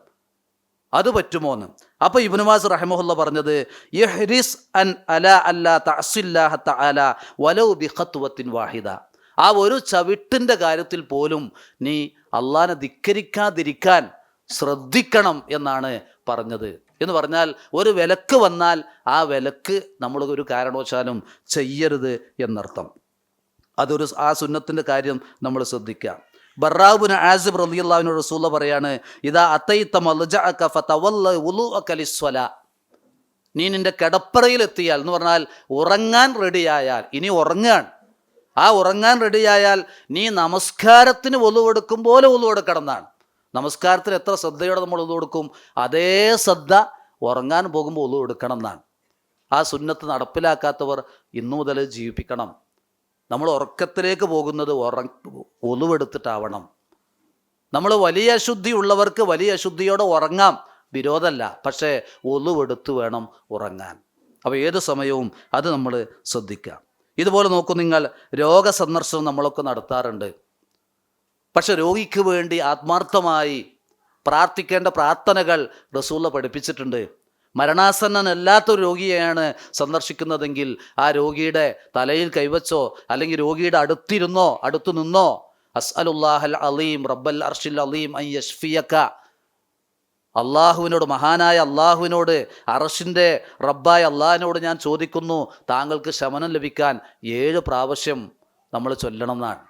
[SPEAKER 1] അത് പറ്റുമോ എന്ന്. അപ്പോൾ ഇബ്നു ബാസ് റഹിമഹുല്ല പറഞ്ഞത്, യഹ്രിസ് അൻ അലാ അല്ലാ തഅസില്ലാഹ തആല വലൗ ബി ഖത്വത്തിൻ വാഹിദ, ആ ഒരു ചവിട്ടിൻ്റെ കാര്യത്തിൽ പോലും നീ അള്ളാഹനെ ധിക്കരിക്കാതിരിക്കാൻ ശ്രദ്ധിക്കണം എന്നാണ് പറഞ്ഞത്. എന്ന് പറഞ്ഞാൽ ഒരു വിലക്ക് വന്നാൽ ആ വിലക്ക് നമ്മൾ ഒരു കാരണവശാലും ചെയ്യരുത് എന്നർത്ഥം. ആ സുന്നത്തിൻ്റെ കാര്യം നമ്മൾ ശ്രദ്ധിക്കുക. ബർറാ ഇബ്നു ആസിബ് റളിയല്ലാഹു അൻഹു റസൂൽ പറയാണ്, ഇദാ അതൈത മൽജഅക ഫതവല്ല വുളുഅക ലിസ്സലാ, നീ നിൻ്റെ കിടപ്പറയിലെത്തിയാൽ എന്ന് പറഞ്ഞാൽ ഉറങ്ങാൻ റെഡിയായാൽ, ഇനി ഉറങ്ങാൻ, ആ ഉറങ്ങാൻ റെഡിയായാൽ നീ നമസ്കാരത്തിന് ഒളുവെടുക്കും പോലെ ഒളുവെടുക്കണം എന്നാണ്. നമസ്കാരത്തിന് എത്ര ശ്രദ്ധയോടെ നമ്മൾ ഒളുവെടുക്കും, അതേ ശ്രദ്ധ ഉറങ്ങാൻ പോകുമ്പോൾ ഒളുവെടുക്കണം എന്നാണ്. ആ സുന്നത്ത് നടപ്പിലാക്കാത്തവർ ഇന്നു മുതൽ ജീവിപ്പിക്കണം. നമ്മൾ ഉറക്കത്തിലേക്ക് പോകുന്നത് ഒളുവെടുത്തിട്ടാവണം. നമ്മൾ വലിയ അശുദ്ധി ഉള്ളവർക്ക് വലിയ അശുദ്ധിയോടെ ഉറങ്ങാം, വിരോധമല്ല, പക്ഷേ ഒളുവെടുത്ത് വേണം ഉറങ്ങാൻ. അപ്പോൾ ഏത് സമയവും അത് നമ്മൾ ശ്രദ്ധിക്കാം. ഇതുപോലെ നോക്കൂ നിങ്ങൾ, രോഗസന്ദർശനം നമ്മളൊക്കെ നടത്താറുണ്ട്. പക്ഷെ രോഗിക്ക് വേണ്ടി ആത്മാർത്ഥമായി പ്രാർത്ഥിക്കേണ്ട പ്രാർത്ഥനകൾ റസൂൽ പഠിപ്പിച്ചിട്ടുണ്ട്. മരണാസന്നനല്ലാത്തൊരു രോഗിയെയാണ് സന്ദർശിക്കുന്നതെങ്കിൽ ആ രോഗിയുടെ തലയിൽ കൈവച്ചോ അല്ലെങ്കിൽ രോഗിയുടെ അടുത്തു നിന്നോ, അസ്അലുല്ലാഹൽ അലീം റബ്ബൽ അർഷിൽ അലീം അൻ യശ്ഫിയക, അള്ളാഹുവിനോട്, മഹാനായ അള്ളാഹുവിനോട്, അർഷിൻ്റെ റബ്ബായ അള്ളാഹിനോട് ഞാൻ ചോദിക്കുന്നു താങ്കൾക്ക് ശമനം ലഭിക്കാൻ 7 പ്രാവശ്യം നമ്മൾ ചൊല്ലണം എന്നാണ്.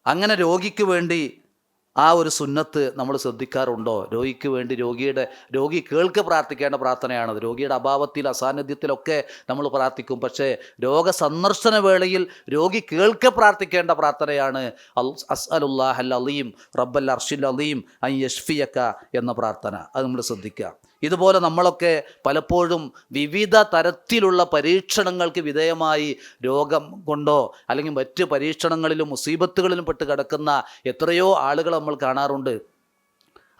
[SPEAKER 1] അങ്ങനെ രോഗിക്ക് വേണ്ടി ആ ഒരു സുന്നത്ത് നമ്മൾ ശ്രദ്ധിക്കാറുണ്ടോ? രോഗിക്ക് വേണ്ടി രോഗി കേൾക്ക് പ്രാർത്ഥിക്കേണ്ട പ്രാർത്ഥനയാണത്. രോഗിയുടെ അഭാവത്തിൽ അസാന്നിധ്യത്തിലൊക്കെ നമ്മൾ പ്രാർത്ഥിക്കും. പക്ഷേ രോഗസന്ദർശന വേളയിൽ രോഗി കേൾക്ക് പ്രാർത്ഥിക്കേണ്ട പ്രാർത്ഥനയാണ് അസ്അലുല്ലാഹൽ അലീം റബ്ബൽ അർഷിൽ അലീം അൻ യശ്ഫിയക എന്ന പ്രാർത്ഥന. അത് നമ്മൾ ശ്രദ്ധിക്കുക. ഇതുപോലെ നമ്മളൊക്കെ പലപ്പോഴും വിവിധ തരത്തിലുള്ള പരീക്ഷണങ്ങൾക്ക് വിധേയമായി രോഗം കൊണ്ടോ അല്ലെങ്കിൽ മറ്റ് പരീക്ഷണങ്ങളിലും മുസീബത്തുകളിലും പെട്ട് കിടക്കുന്ന എത്രയോ ആളുകൾ നമ്മൾ കാണാറുണ്ട്.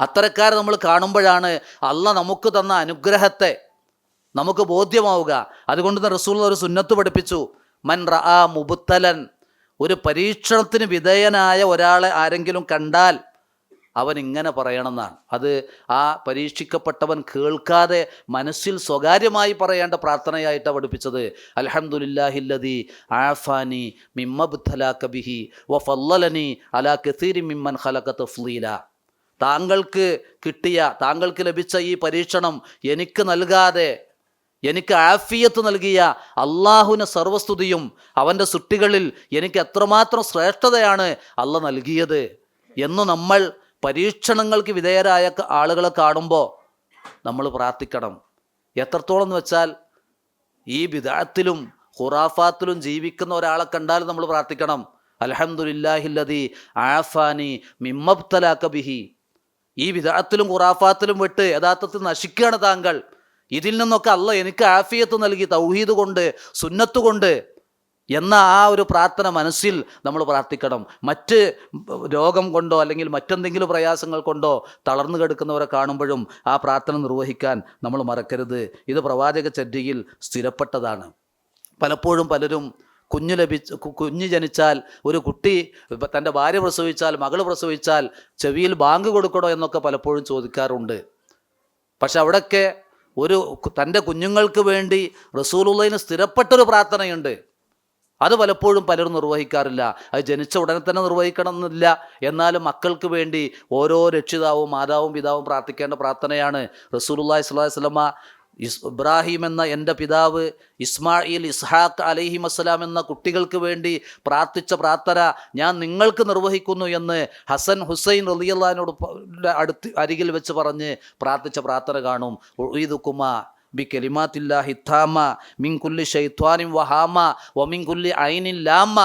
[SPEAKER 1] അത്തരക്കാരെ നമ്മൾ കാണുമ്പോഴാണ് അള്ളാഹ് നമുക്ക് തന്ന അനുഗ്രഹത്തെ നമുക്ക് ബോധ്യമാവുക. അതുകൊണ്ട് റസൂൽ ഒരു സുന്നത്ത് പഠിപ്പിച്ചു, മൻ റആ മുബ്തലൻ, ഒരു പരീക്ഷണത്തിന് വിധേയനായ ഒരാളെ ആരെങ്കിലും കണ്ടാൽ അവൻ ഇങ്ങനെ പറയണമെന്നാണ്. അത് ആ പരീക്ഷിക്കപ്പെട്ടവൻ കേൾക്കാതെ മനസ്സിൽ സ്വകാര്യമായി പറയേണ്ട പ്രാർത്ഥനയായിട്ടാണ് പഠിപ്പിച്ചത്. അൽഹംദുലില്ലാഹില്ലദീ ആഫാനി മിമ്മബ്തലാക ബിഹി വഫല്ലലനി അലാ കസീരി മിമ്മൻ ഖലഖ തഫ്ളീല, താങ്കൾക്ക് ലഭിച്ച ഈ പരീക്ഷണം എനിക്ക് നൽകാതെ എനിക്ക് ആഫിയത്ത് നൽകിയ അള്ളാഹുവിന് സർവസ്തുതിയും, അവൻ്റെ സൃഷ്ടികളിൽ എനിക്ക് എത്രമാത്രം ശ്രേഷ്ഠതയാണ് അള്ളാഹ് നൽകിയത് എന്ന് നമ്മൾ പരീക്ഷണങ്ങൾക്ക് വിധേയരായ ആളുകളെ കാണുമ്പോൾ നമ്മൾ പ്രാർത്ഥിക്കണം. എത്രത്തോളം എന്ന് വെച്ചാൽ ഈ ബിദ്അത്തിലും ഖുറാഫാത്തിലും ജീവിക്കുന്ന ഒരാളെ കണ്ടാൽ നമ്മൾ പ്രാർത്ഥിക്കണം, അൽഹംദുലില്ലാഹില്ലദീ ആഫാനി മിമ്മബ്തലാക ബിഹി. ഈ ബിദ്അത്തിലും ഖുറാഫാത്തിലും വിട്ട് യഥാർത്ഥത്തിൽ നശിക്കുകയാണ് താങ്കൾ. ഇതിൽ നിന്നൊക്കെ അള്ളാഹ് എനിക്ക് ആഫിയത്ത് നൽകി, തൗഹീദ് കൊണ്ട്, സുന്നത്ത് കൊണ്ട് എന്ന ആ ഒരു പ്രാർത്ഥന മനസ്സിൽ നമ്മൾ പ്രാർത്ഥിക്കണം. മറ്റ് രോഗം കൊണ്ടോ അല്ലെങ്കിൽ മറ്റെന്തെങ്കിലും പ്രയാസങ്ങൾ കൊണ്ടോ തളർന്നു കിടക്കുന്നവരെ കാണുമ്പോഴും ആ പ്രാർത്ഥന നിർവഹിക്കാൻ നമ്മൾ മറക്കരുത്. ഇത് പ്രവാചക ചര്യയിൽ സ്ഥിരപ്പെട്ടതാണ്. പലപ്പോഴും പലരും കുഞ്ഞ് ജനിച്ചാൽ, ഒരു കുട്ടി തൻ്റെ ഭാര്യ പ്രസവിച്ചാൽ, മകൾ പ്രസവിച്ചാൽ ചെവിയിൽ ബാങ്ക് കൊടുക്കണോ എന്നൊക്കെ പലപ്പോഴും ചോദിക്കാറുണ്ട്. പക്ഷെ അവിടെയൊക്കെ തൻ്റെ കുഞ്ഞുങ്ങൾക്ക് വേണ്ടി റസൂലുള്ളാഹിന് സ്ഥിരപ്പെട്ടൊരു പ്രാർത്ഥനയുണ്ട്. അത് പലപ്പോഴും പലരും നിർവഹിക്കാറില്ല. അത് ജനിച്ച ഉടനെ തന്നെ നിർവഹിക്കണം എന്നില്ല. എന്നാലും മക്കൾക്ക് വേണ്ടി ഓരോ രക്ഷിതാവും മാതാവും പിതാവും പ്രാർത്ഥിക്കേണ്ട പ്രാർത്ഥനയാണ്. റസൂലുള്ളാഹി സ്വല്ലല്ലാഹു അലൈഹി വസല്ലമ ഇബ്രാഹിം എന്ന എൻ്റെ പിതാവ്, ഇസ്മായിൽ, ഇസ്ഹാഖ് അലൈഹിമസ്സലാം എന്ന കുട്ടികൾക്ക് വേണ്ടി പ്രാർത്ഥിച്ച പ്രാർത്ഥന ഞാൻ നിങ്ങൾക്ക് നിർവഹിക്കുന്നു എന്ന് ഹസൻ ഹുസൈൻ റളിയല്ലാഹുവിനോട് അരികിൽ വെച്ച് പറഞ്ഞ് പ്രാർത്ഥിച്ച പ്രാർത്ഥന കാണും. ഉഈദുകുമാ ബി കലിമാത്തില്ലാഹി താമ മിൻ കുല്ലി ശൈത്വാനിൻ വഹാമ വമിൻ കുല്ലി ഐനിൻ ലാമ.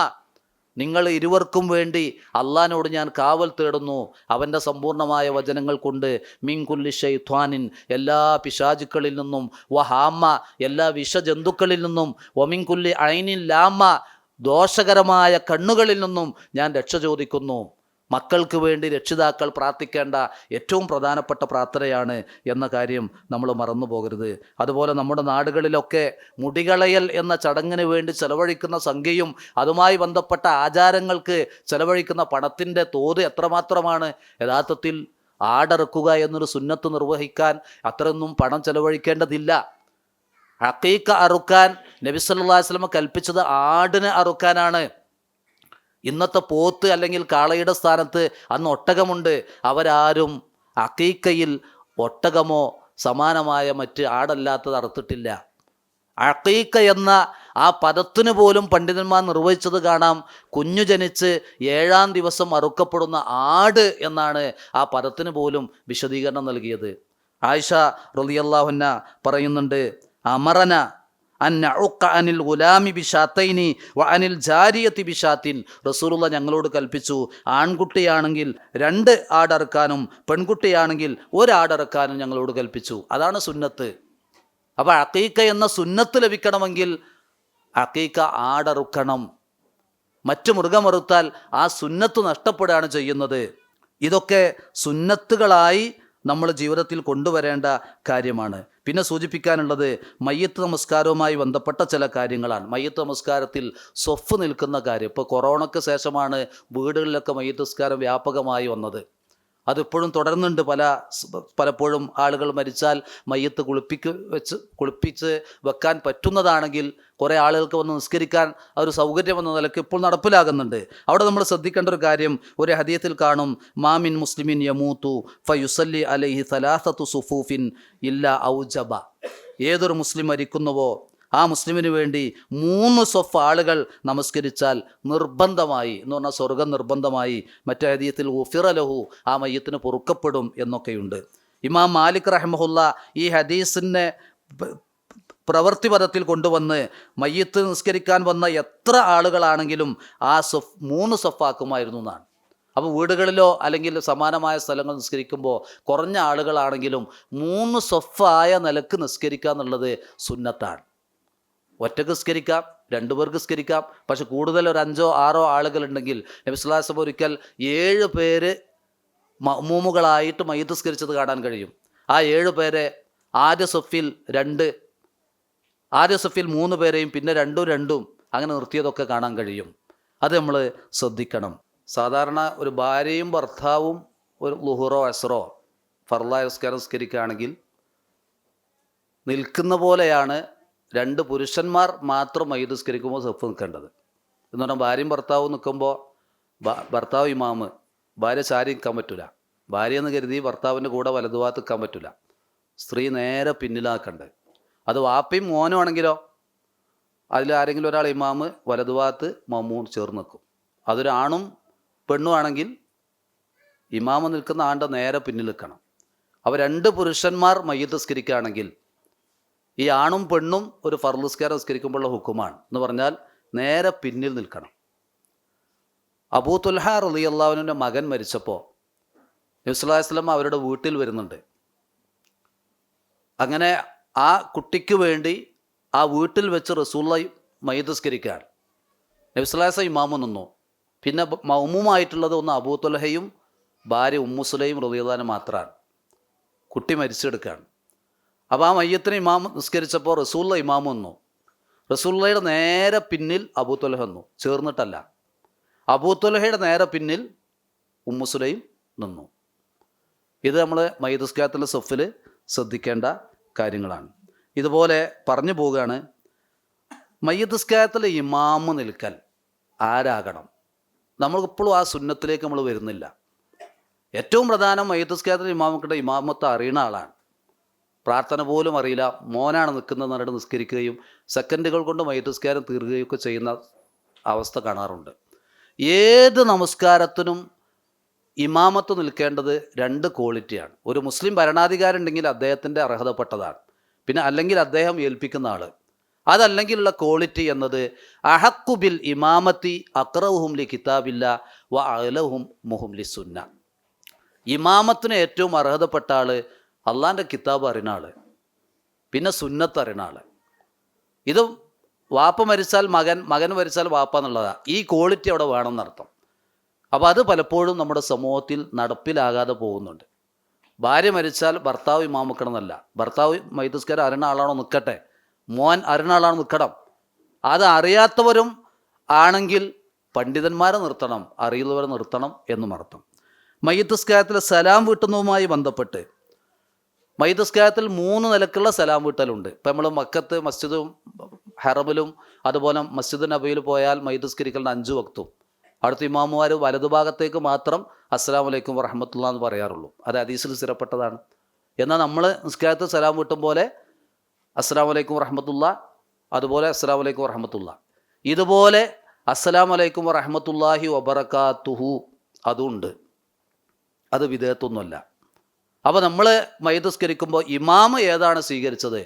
[SPEAKER 1] നിങ്ങൾ ഇരുവർക്കും വേണ്ടി അള്ളാഹിനോട് ഞാൻ കാവൽ തേടുന്നു അവൻ്റെ സമ്പൂർണ്ണമായ വചനങ്ങൾ കൊണ്ട്. മിൻ കുല്ലി ശൈത്വാനിൻ, എല്ലാ പിശാചുക്കളിൽ നിന്നും, വഹാമ, എല്ലാ വിഷജന്തുക്കളിൽ നിന്നും, വമിൻ കുല്ലി ഐനിൻ ലാമ, ദോഷകരമായ കണ്ണുകളിൽ നിന്നും ഞാൻ രക്ഷ ചോദിക്കുന്നു. മക്കൾക്ക് വേണ്ടി രക്ഷിതാക്കൾ പ്രാർത്ഥിക്കേണ്ട ഏറ്റവും പ്രധാനപ്പെട്ട പ്രാർത്ഥനയാണ് എന്ന കാര്യം നമ്മൾ മറന്നു പോകരുത്. അതുപോലെ നമ്മുടെ നാടുകളിലൊക്കെ മുടികളയൽ എന്ന ചടങ്ങിന് വേണ്ടി ചെലവഴിക്കുന്ന സംഖ്യയും അതുമായി ബന്ധപ്പെട്ട ആചാരങ്ങൾക്ക് ചെലവഴിക്കുന്ന പണത്തിൻ്റെ തോത് എത്രമാത്രമാണ്. യഥാർത്ഥത്തിൽ ആടറുക്കുക എന്നൊരു സുന്നത്ത് നിർവഹിക്കാൻ അത്രയൊന്നും പണം ചെലവഴിക്കേണ്ടതില്ല. അഖീഖ അറുക്കാൻ നബി സല്ലല്ലാഹു അലൈഹി വസല്ലം കൽപ്പിച്ചത് ആടിനെ അറുക്കാനാണ്. ഇന്നത്തെ പോത്ത് അല്ലെങ്കിൽ കാളയുടെ സ്ഥാനത്ത് അന്ന് ഒട്ടകമുണ്ട്. അവരാരും അഖീഖയിൽ ഒട്ടകമോ സമാനമായ മറ്റ് ആടല്ലാത്തത് അറുത്തിട്ടില്ല. അഖീഖ എന്ന ആ പദത്തിന് പോലും പണ്ഡിതന്മാർ നിർവഹിച്ചത് കാണാം. കുഞ്ഞു ജനിച്ച് 7-ാം ദിവസം അറുക്കപ്പെടുന്ന ആട് എന്നാണ് ആ പദത്തിന് പോലും വിശദീകരണം നൽകിയത്. ആയിഷ റളിയല്ലാഹു അൻഹ പറയുന്നുണ്ട്, അമറന അനിൽ ഗുലാമി ബിഷാത്തൈനി വ അനിൽ ജാരിയത്തി ബിഷാത്തിൻ. റസൂലുള്ള ഞങ്ങളോട് കൽപ്പിച്ചു, ആൺകുട്ടിയാണെങ്കിൽ 2 ആടറുക്കാനും പെൺകുട്ടിയാണെങ്കിൽ 1 ആടറുക്കാനും ഞങ്ങളോട് കൽപ്പിച്ചു. അതാണ് സുന്നത്ത്. അപ്പോൾ അഖീഖ എന്ന സുന്നത്ത് ലഭിക്കണമെങ്കിൽ അഖീഖ ആടറുക്കണം. മറ്റു മൃഗമറുത്താൽ ആ സുന്നത്ത് നഷ്ടപ്പെടുകയാണ് ചെയ്യുന്നത്. ഇതൊക്കെ സുന്നത്തുകളായി നമ്മൾ ജീവിതത്തിൽ കൊണ്ടുവരേണ്ട കാര്യമാണ്. പിന്നെ സൂചിപ്പിക്കാനുള്ളത് മയ്യത്ത് നമസ്കാരവുമായി ബന്ധപ്പെട്ട ചില കാര്യങ്ങളാണ്. മയ്യത്ത് നമസ്കാരത്തിൽ സ്വഫ് നിൽക്കുന്ന കാര്യം. ഇപ്പോൾ കൊറോണയ്ക്ക് ശേഷമാണ് വീടുകളിലൊക്കെ മയ്യത്ത് നമസ്കാരം വ്യാപകമായി വന്നത്. അതിപ്പോഴും തുടരുന്നുണ്ട്. പലപ്പോഴും ആളുകൾ മരിച്ചാൽ മയ്യത്ത് കുളിപ്പിച്ച് വെക്കാൻ പറ്റുന്നതാണെങ്കിൽ കുറേ ആളുകൾക്ക് വന്ന് നിസ്കരിക്കാൻ ഒരു സൗകര്യം എന്ന നിലയ്ക്ക് ഇപ്പോൾ നടപ്പിലാകുന്നുണ്ട്. അവിടെ നമ്മൾ ശ്രദ്ധിക്കേണ്ട ഒരു കാര്യം, ഒരു ഹദീസിൽ കാണും, മാമിൻ മുസ്ലിമിൻ യമൂതു ഫയുസല്ലി അലൈഹി സലാസത്തു സുഫൂഫിൻ ഇല്ല ഔജബ. ഏതൊരു മുസ്ലിം മരിക്കുന്നുവോ ആ മുസ്ലിമിന് വേണ്ടി 3 സ്വഫ് ആളുകൾ നമസ്കരിച്ചാൽ നിർബന്ധമായി എന്ന് പറഞ്ഞാൽ സ്വർഗം നിർബന്ധമായി. മറ്റേ ഹദീസിൽ ഉഫിറ ലഹു, ആ മയ്യത്തിന് പൊറുക്കപ്പെടും എന്നൊക്കെയുണ്ട്. ഇമാം മാലിക് റഹിമഹുല്ല ഈ ഹദീസിനെ പ്രവൃത്തിപദത്തിൽ കൊണ്ടുവന്ന് മയ്യത്ത് നിസ്കരിക്കാൻ വന്ന എത്ര ആളുകളാണെങ്കിലും ആ 3 സ്വഫാക്കുമായിരുന്നു എന്നാണ്. അപ്പോൾ വീടുകളിലോ അല്ലെങ്കിൽ സമാനമായ സ്ഥലങ്ങൾ നിസ്കരിക്കുമ്പോൾ കുറഞ്ഞ ആളുകളാണെങ്കിലും 3 സ്വഫായ നിലക്ക് നിസ്കരിക്കുക എന്നുള്ളത് സുന്നത്താണ്. ഒറ്റക്ക് നിസ്കരിക്കാം, 2 പേർക്ക് നിസ്കരിക്കാം. പക്ഷെ കൂടുതൽ ഒരു 5-6 ആളുകളുണ്ടെങ്കിൽ നബി സല്ലല്ലാഹു അലൈഹി വസല്ലം ഒരിക്കൽ 7 പേര് മഅ്മൂമുകളായിട്ട് മയ്യിത്ത് നിസ്കരിച്ചത് കാണാൻ കഴിയും. ആ 7 പേരെ ആദ്യ സഫിൽ 3 പേരെയും പിന്നെ 2 അങ്ങനെ നിർത്തിയതൊക്കെ കാണാൻ കഴിയും. അത് നമ്മൾ ശ്രദ്ധിക്കണം. സാധാരണ ഒരു ഭാര്യയും ഭർത്താവും ഒരു ളുഹുറോ അസ്റോ ഫർളായ നിസ്കാരം നിസ്കരിക്കുകയാണെങ്കിൽ നിൽക്കുന്ന പോലെയാണ് 2 പുരുഷന്മാർ മാത്രം മയ്യിത്ത് നിസ്കരിക്കുമ്പോൾ സഫ് നിൽക്കേണ്ടത്. എന്ന് പറഞ്ഞാൽ ഭാര്യയും ഭർത്താവും നിൽക്കുമ്പോൾ ഭർത്താവ് ഇമാമ്, ഭാര്യ ചാരി നിൽക്കാൻ പറ്റില്ല. ഭാര്യ എന്ന് കരുതി ഭർത്താവിൻ്റെ കൂടെ വലതുഭാഗത്ത് നിൽക്കാൻ പറ്റില്ല. സ്ത്രീ നേരെ പിന്നിലാക്കണ്ട്. അത് വാപ്പയും മോനും ആണെങ്കിലോ അതിൽ ആരെങ്കിലും ഒരാൾ ഇമാമ്, വലതുഭാഗത്ത് മമ്മൂൻ ചേർന്ന് നിൽക്കും. അതൊരാണും പെണ്ണും ആണെങ്കിൽ ഇമാമ് നിൽക്കുന്ന ആളുടെ നേരെ പിന്നിൽ നിൽക്കണം. അപ്പോൾ 2 പുരുഷന്മാർ മയ്യിത്ത് നിസ്കരിക്കുകയാണെങ്കിൽ ഈ ആണും പെണ്ണും ഒരു ഫർള് നിസ്കാരം നിസ്കരിക്കുമ്പോഴുള്ള ഹുക്കുമാണ് എന്ന് പറഞ്ഞാൽ നേരെ പിന്നിൽ നിൽക്കണം. അബൂ തുൽഹ റളിയല്ലാഹു അൻഹുവിൻ്റെ മകൻ മരിച്ചപ്പോൾ നബി സല്ലല്ലാഹു അലൈഹി വസല്ലം അവരുടെ വീട്ടിൽ വരുന്നുണ്ട്. അങ്ങനെ ആ കുട്ടിക്ക് വേണ്ടി ആ വീട്ടിൽ വെച്ച് റസൂലുള്ളാഹി മയ്യിത്ത് നിസ്കരിക്കുകയാണ്. നബി സല്ലല്ലാഹു അലൈഹി വസല്ലം ഇമാമു നിന്നു. പിന്നെ മഅ്മൂമായിട്ടുള്ളത് ഒന്ന് അബൂ തുൽഹയും ഭാര്യ ഉമ്മു സുലൈം റളിയല്ലാഹു അൻഹ മാത്രമാണ്. കുട്ടി മരിച്ചെടുക്കുകയാണ്. അപ്പോൾ ആ മയ്യത്തിന് ഇമാം നിസ്കരിച്ചപ്പോൾ റസൂലുള്ള ഇമാമു വന്നു. റസൂലുള്ളയുടെ നേരെ പിന്നിൽ അബൂ തുൽഹ നിന്നു, ചേർന്നിട്ടല്ല. അബൂ തുൽഹയുടെ നേരെ പിന്നിൽ ഉമ്മു സുലൈം നിന്നു. ഇത് നമ്മൾ മയ്യിത്ത് നിസ്കാരത്തിലെ സഫിൽ ശ്രദ്ധിക്കേണ്ട കാര്യങ്ങളാണ്. ഇതുപോലെ പറഞ്ഞു പോവുകയാണ്, മയ്യിത്ത് നിസ്കാരത്തിൽ ഇമാമ് നിൽക്കൽ ആരാകണം? നമ്മളിപ്പോഴും ആ സുന്നത്തിലേക്ക് നമ്മൾ വരുന്നില്ല. ഏറ്റവും പ്രധാനം മയ്യിത്ത് നിസ്കാരത്തിൽ ഇമാമക്കിടെ ഇമാമത്ത് അറിയുന്ന ആളാണ്. പ്രാർത്ഥന പോലും അറിയില്ല, മോനാണ് നിൽക്കുന്നത് പറഞ്ഞിട്ട് നിസ്കരിക്കുകയും സെക്കൻഡുകൾ കൊണ്ട് മയ്യിത്ത് നിസ്കാരം തീർക്കുകയും ഒക്കെ ചെയ്യുന്ന അവസ്ഥ കാണാറുണ്ട്. ഏത് നമസ്കാരത്തിനും ഇമാമത്ത് നിൽക്കേണ്ടത് 2 ക്വാളിറ്റിയാണ്. ഒരു മുസ്ലിം ഭരണാധികാരി ഉണ്ടെങ്കിൽ അദ്ദേഹത്തിൻ്റെ അർഹതപ്പെട്ടതാണ്, പിന്നെ അല്ലെങ്കിൽ അദ്ദേഹം ഏൽപ്പിക്കുന്ന ആൾ. അതല്ലെങ്കിലുള്ള ക്വാളിറ്റി എന്നത് അഹക്കു ബിൽ ഇമാമത്തി അക്റവുഹും ലി കിതാബില്ല വ അഅലഹും മുഹും ലി സുന്ന. ഇമാമത്തിന് ഏറ്റവും അർഹതപ്പെട്ട ആൾ അള്ളാൻ്റെ കിതാബ് അറിയുന്ന ആൾ, പിന്നെ സുന്നത്ത് അറിയുന്ന ആൾ. ഇത് വാപ്പ മരിച്ചാൽ മകൻ, മകൻ മരിച്ചാൽ വാപ്പ എന്നുള്ളതാണ്. ഈ ക്വാളിറ്റി അവിടെ വേണമെന്നർത്ഥം. അപ്പോൾ അത് പലപ്പോഴും നമ്മുടെ സമൂഹത്തിൽ നടപ്പിലാകാതെ പോകുന്നുണ്ട്. ഭാര്യ മരിച്ചാൽ ഭർത്താവ് ഇമാമക്കണം എന്നല്ല, ഭർത്താവ് മയ്യിത്ത് നിസ്കാരം അറിയുന്ന ആളാണോ നിൽക്കട്ടെ, മോൻ അറിയുന്ന ആളാണ് നിൽക്കണം. അത് അറിയാത്തവരും ആണെങ്കിൽ പണ്ഡിതന്മാരെ നിർത്തണം, അറിയുന്നവരെ നിർത്തണം എന്നും അർത്ഥം. മയ്യിത്ത് നിസ്കാരത്തിലെ സലാം വീട്ടുന്നതുമായി ബന്ധപ്പെട്ട് മയ്യിത്ത് നിസ്കാരത്തിൽ 3 നിലക്കുള്ള സലാം വീട്ടലുണ്ട്. ഇപ്പം നമ്മൾ മക്കത്ത് മസ്ജിദും ഹറമിലും അതുപോലെ മസ്ജിദ് നബിയിൽ പോയാൽ മയ്യിത്ത് നിസ്കരിക്കലിന് 5 വക്തും അവിടുത്തെ ഇമാമുമാർ വലതുഭാഗത്തേക്ക് മാത്രം അസ്സലാമു അലൈക്കും വറഹ്മത്തുള്ളാഹി എന്ന് പറയാറുള്ളൂ. അത് ഹദീസിൽ സ്ഥിരപ്പെട്ടതാണ്. എന്നാൽ നമ്മൾ നിസ്കാരത്തിൽ സലാം വീട്ടും പോലെ അസ്സലാമു അലൈക്കും വറഹ്മത്തുള്ളാഹി, അതുപോലെ അസ്സലാമു അലൈക്കും വറഹ്മത്തുള്ളാഹി, ഇതുപോലെ അസ്സലാമു അലൈക്കും വറഹ്മത്തുള്ളാഹി വബറകാതുഹു അതുണ്ട്. അത് വിദേഹത്തൊന്നുമല്ല. അപ്പോൾ നമ്മൾ മയ്യിത്ത് നിസ്കരിക്കുമ്പോൾ ഇമാമ് ഏതാണ് സ്വീകരിച്ചത്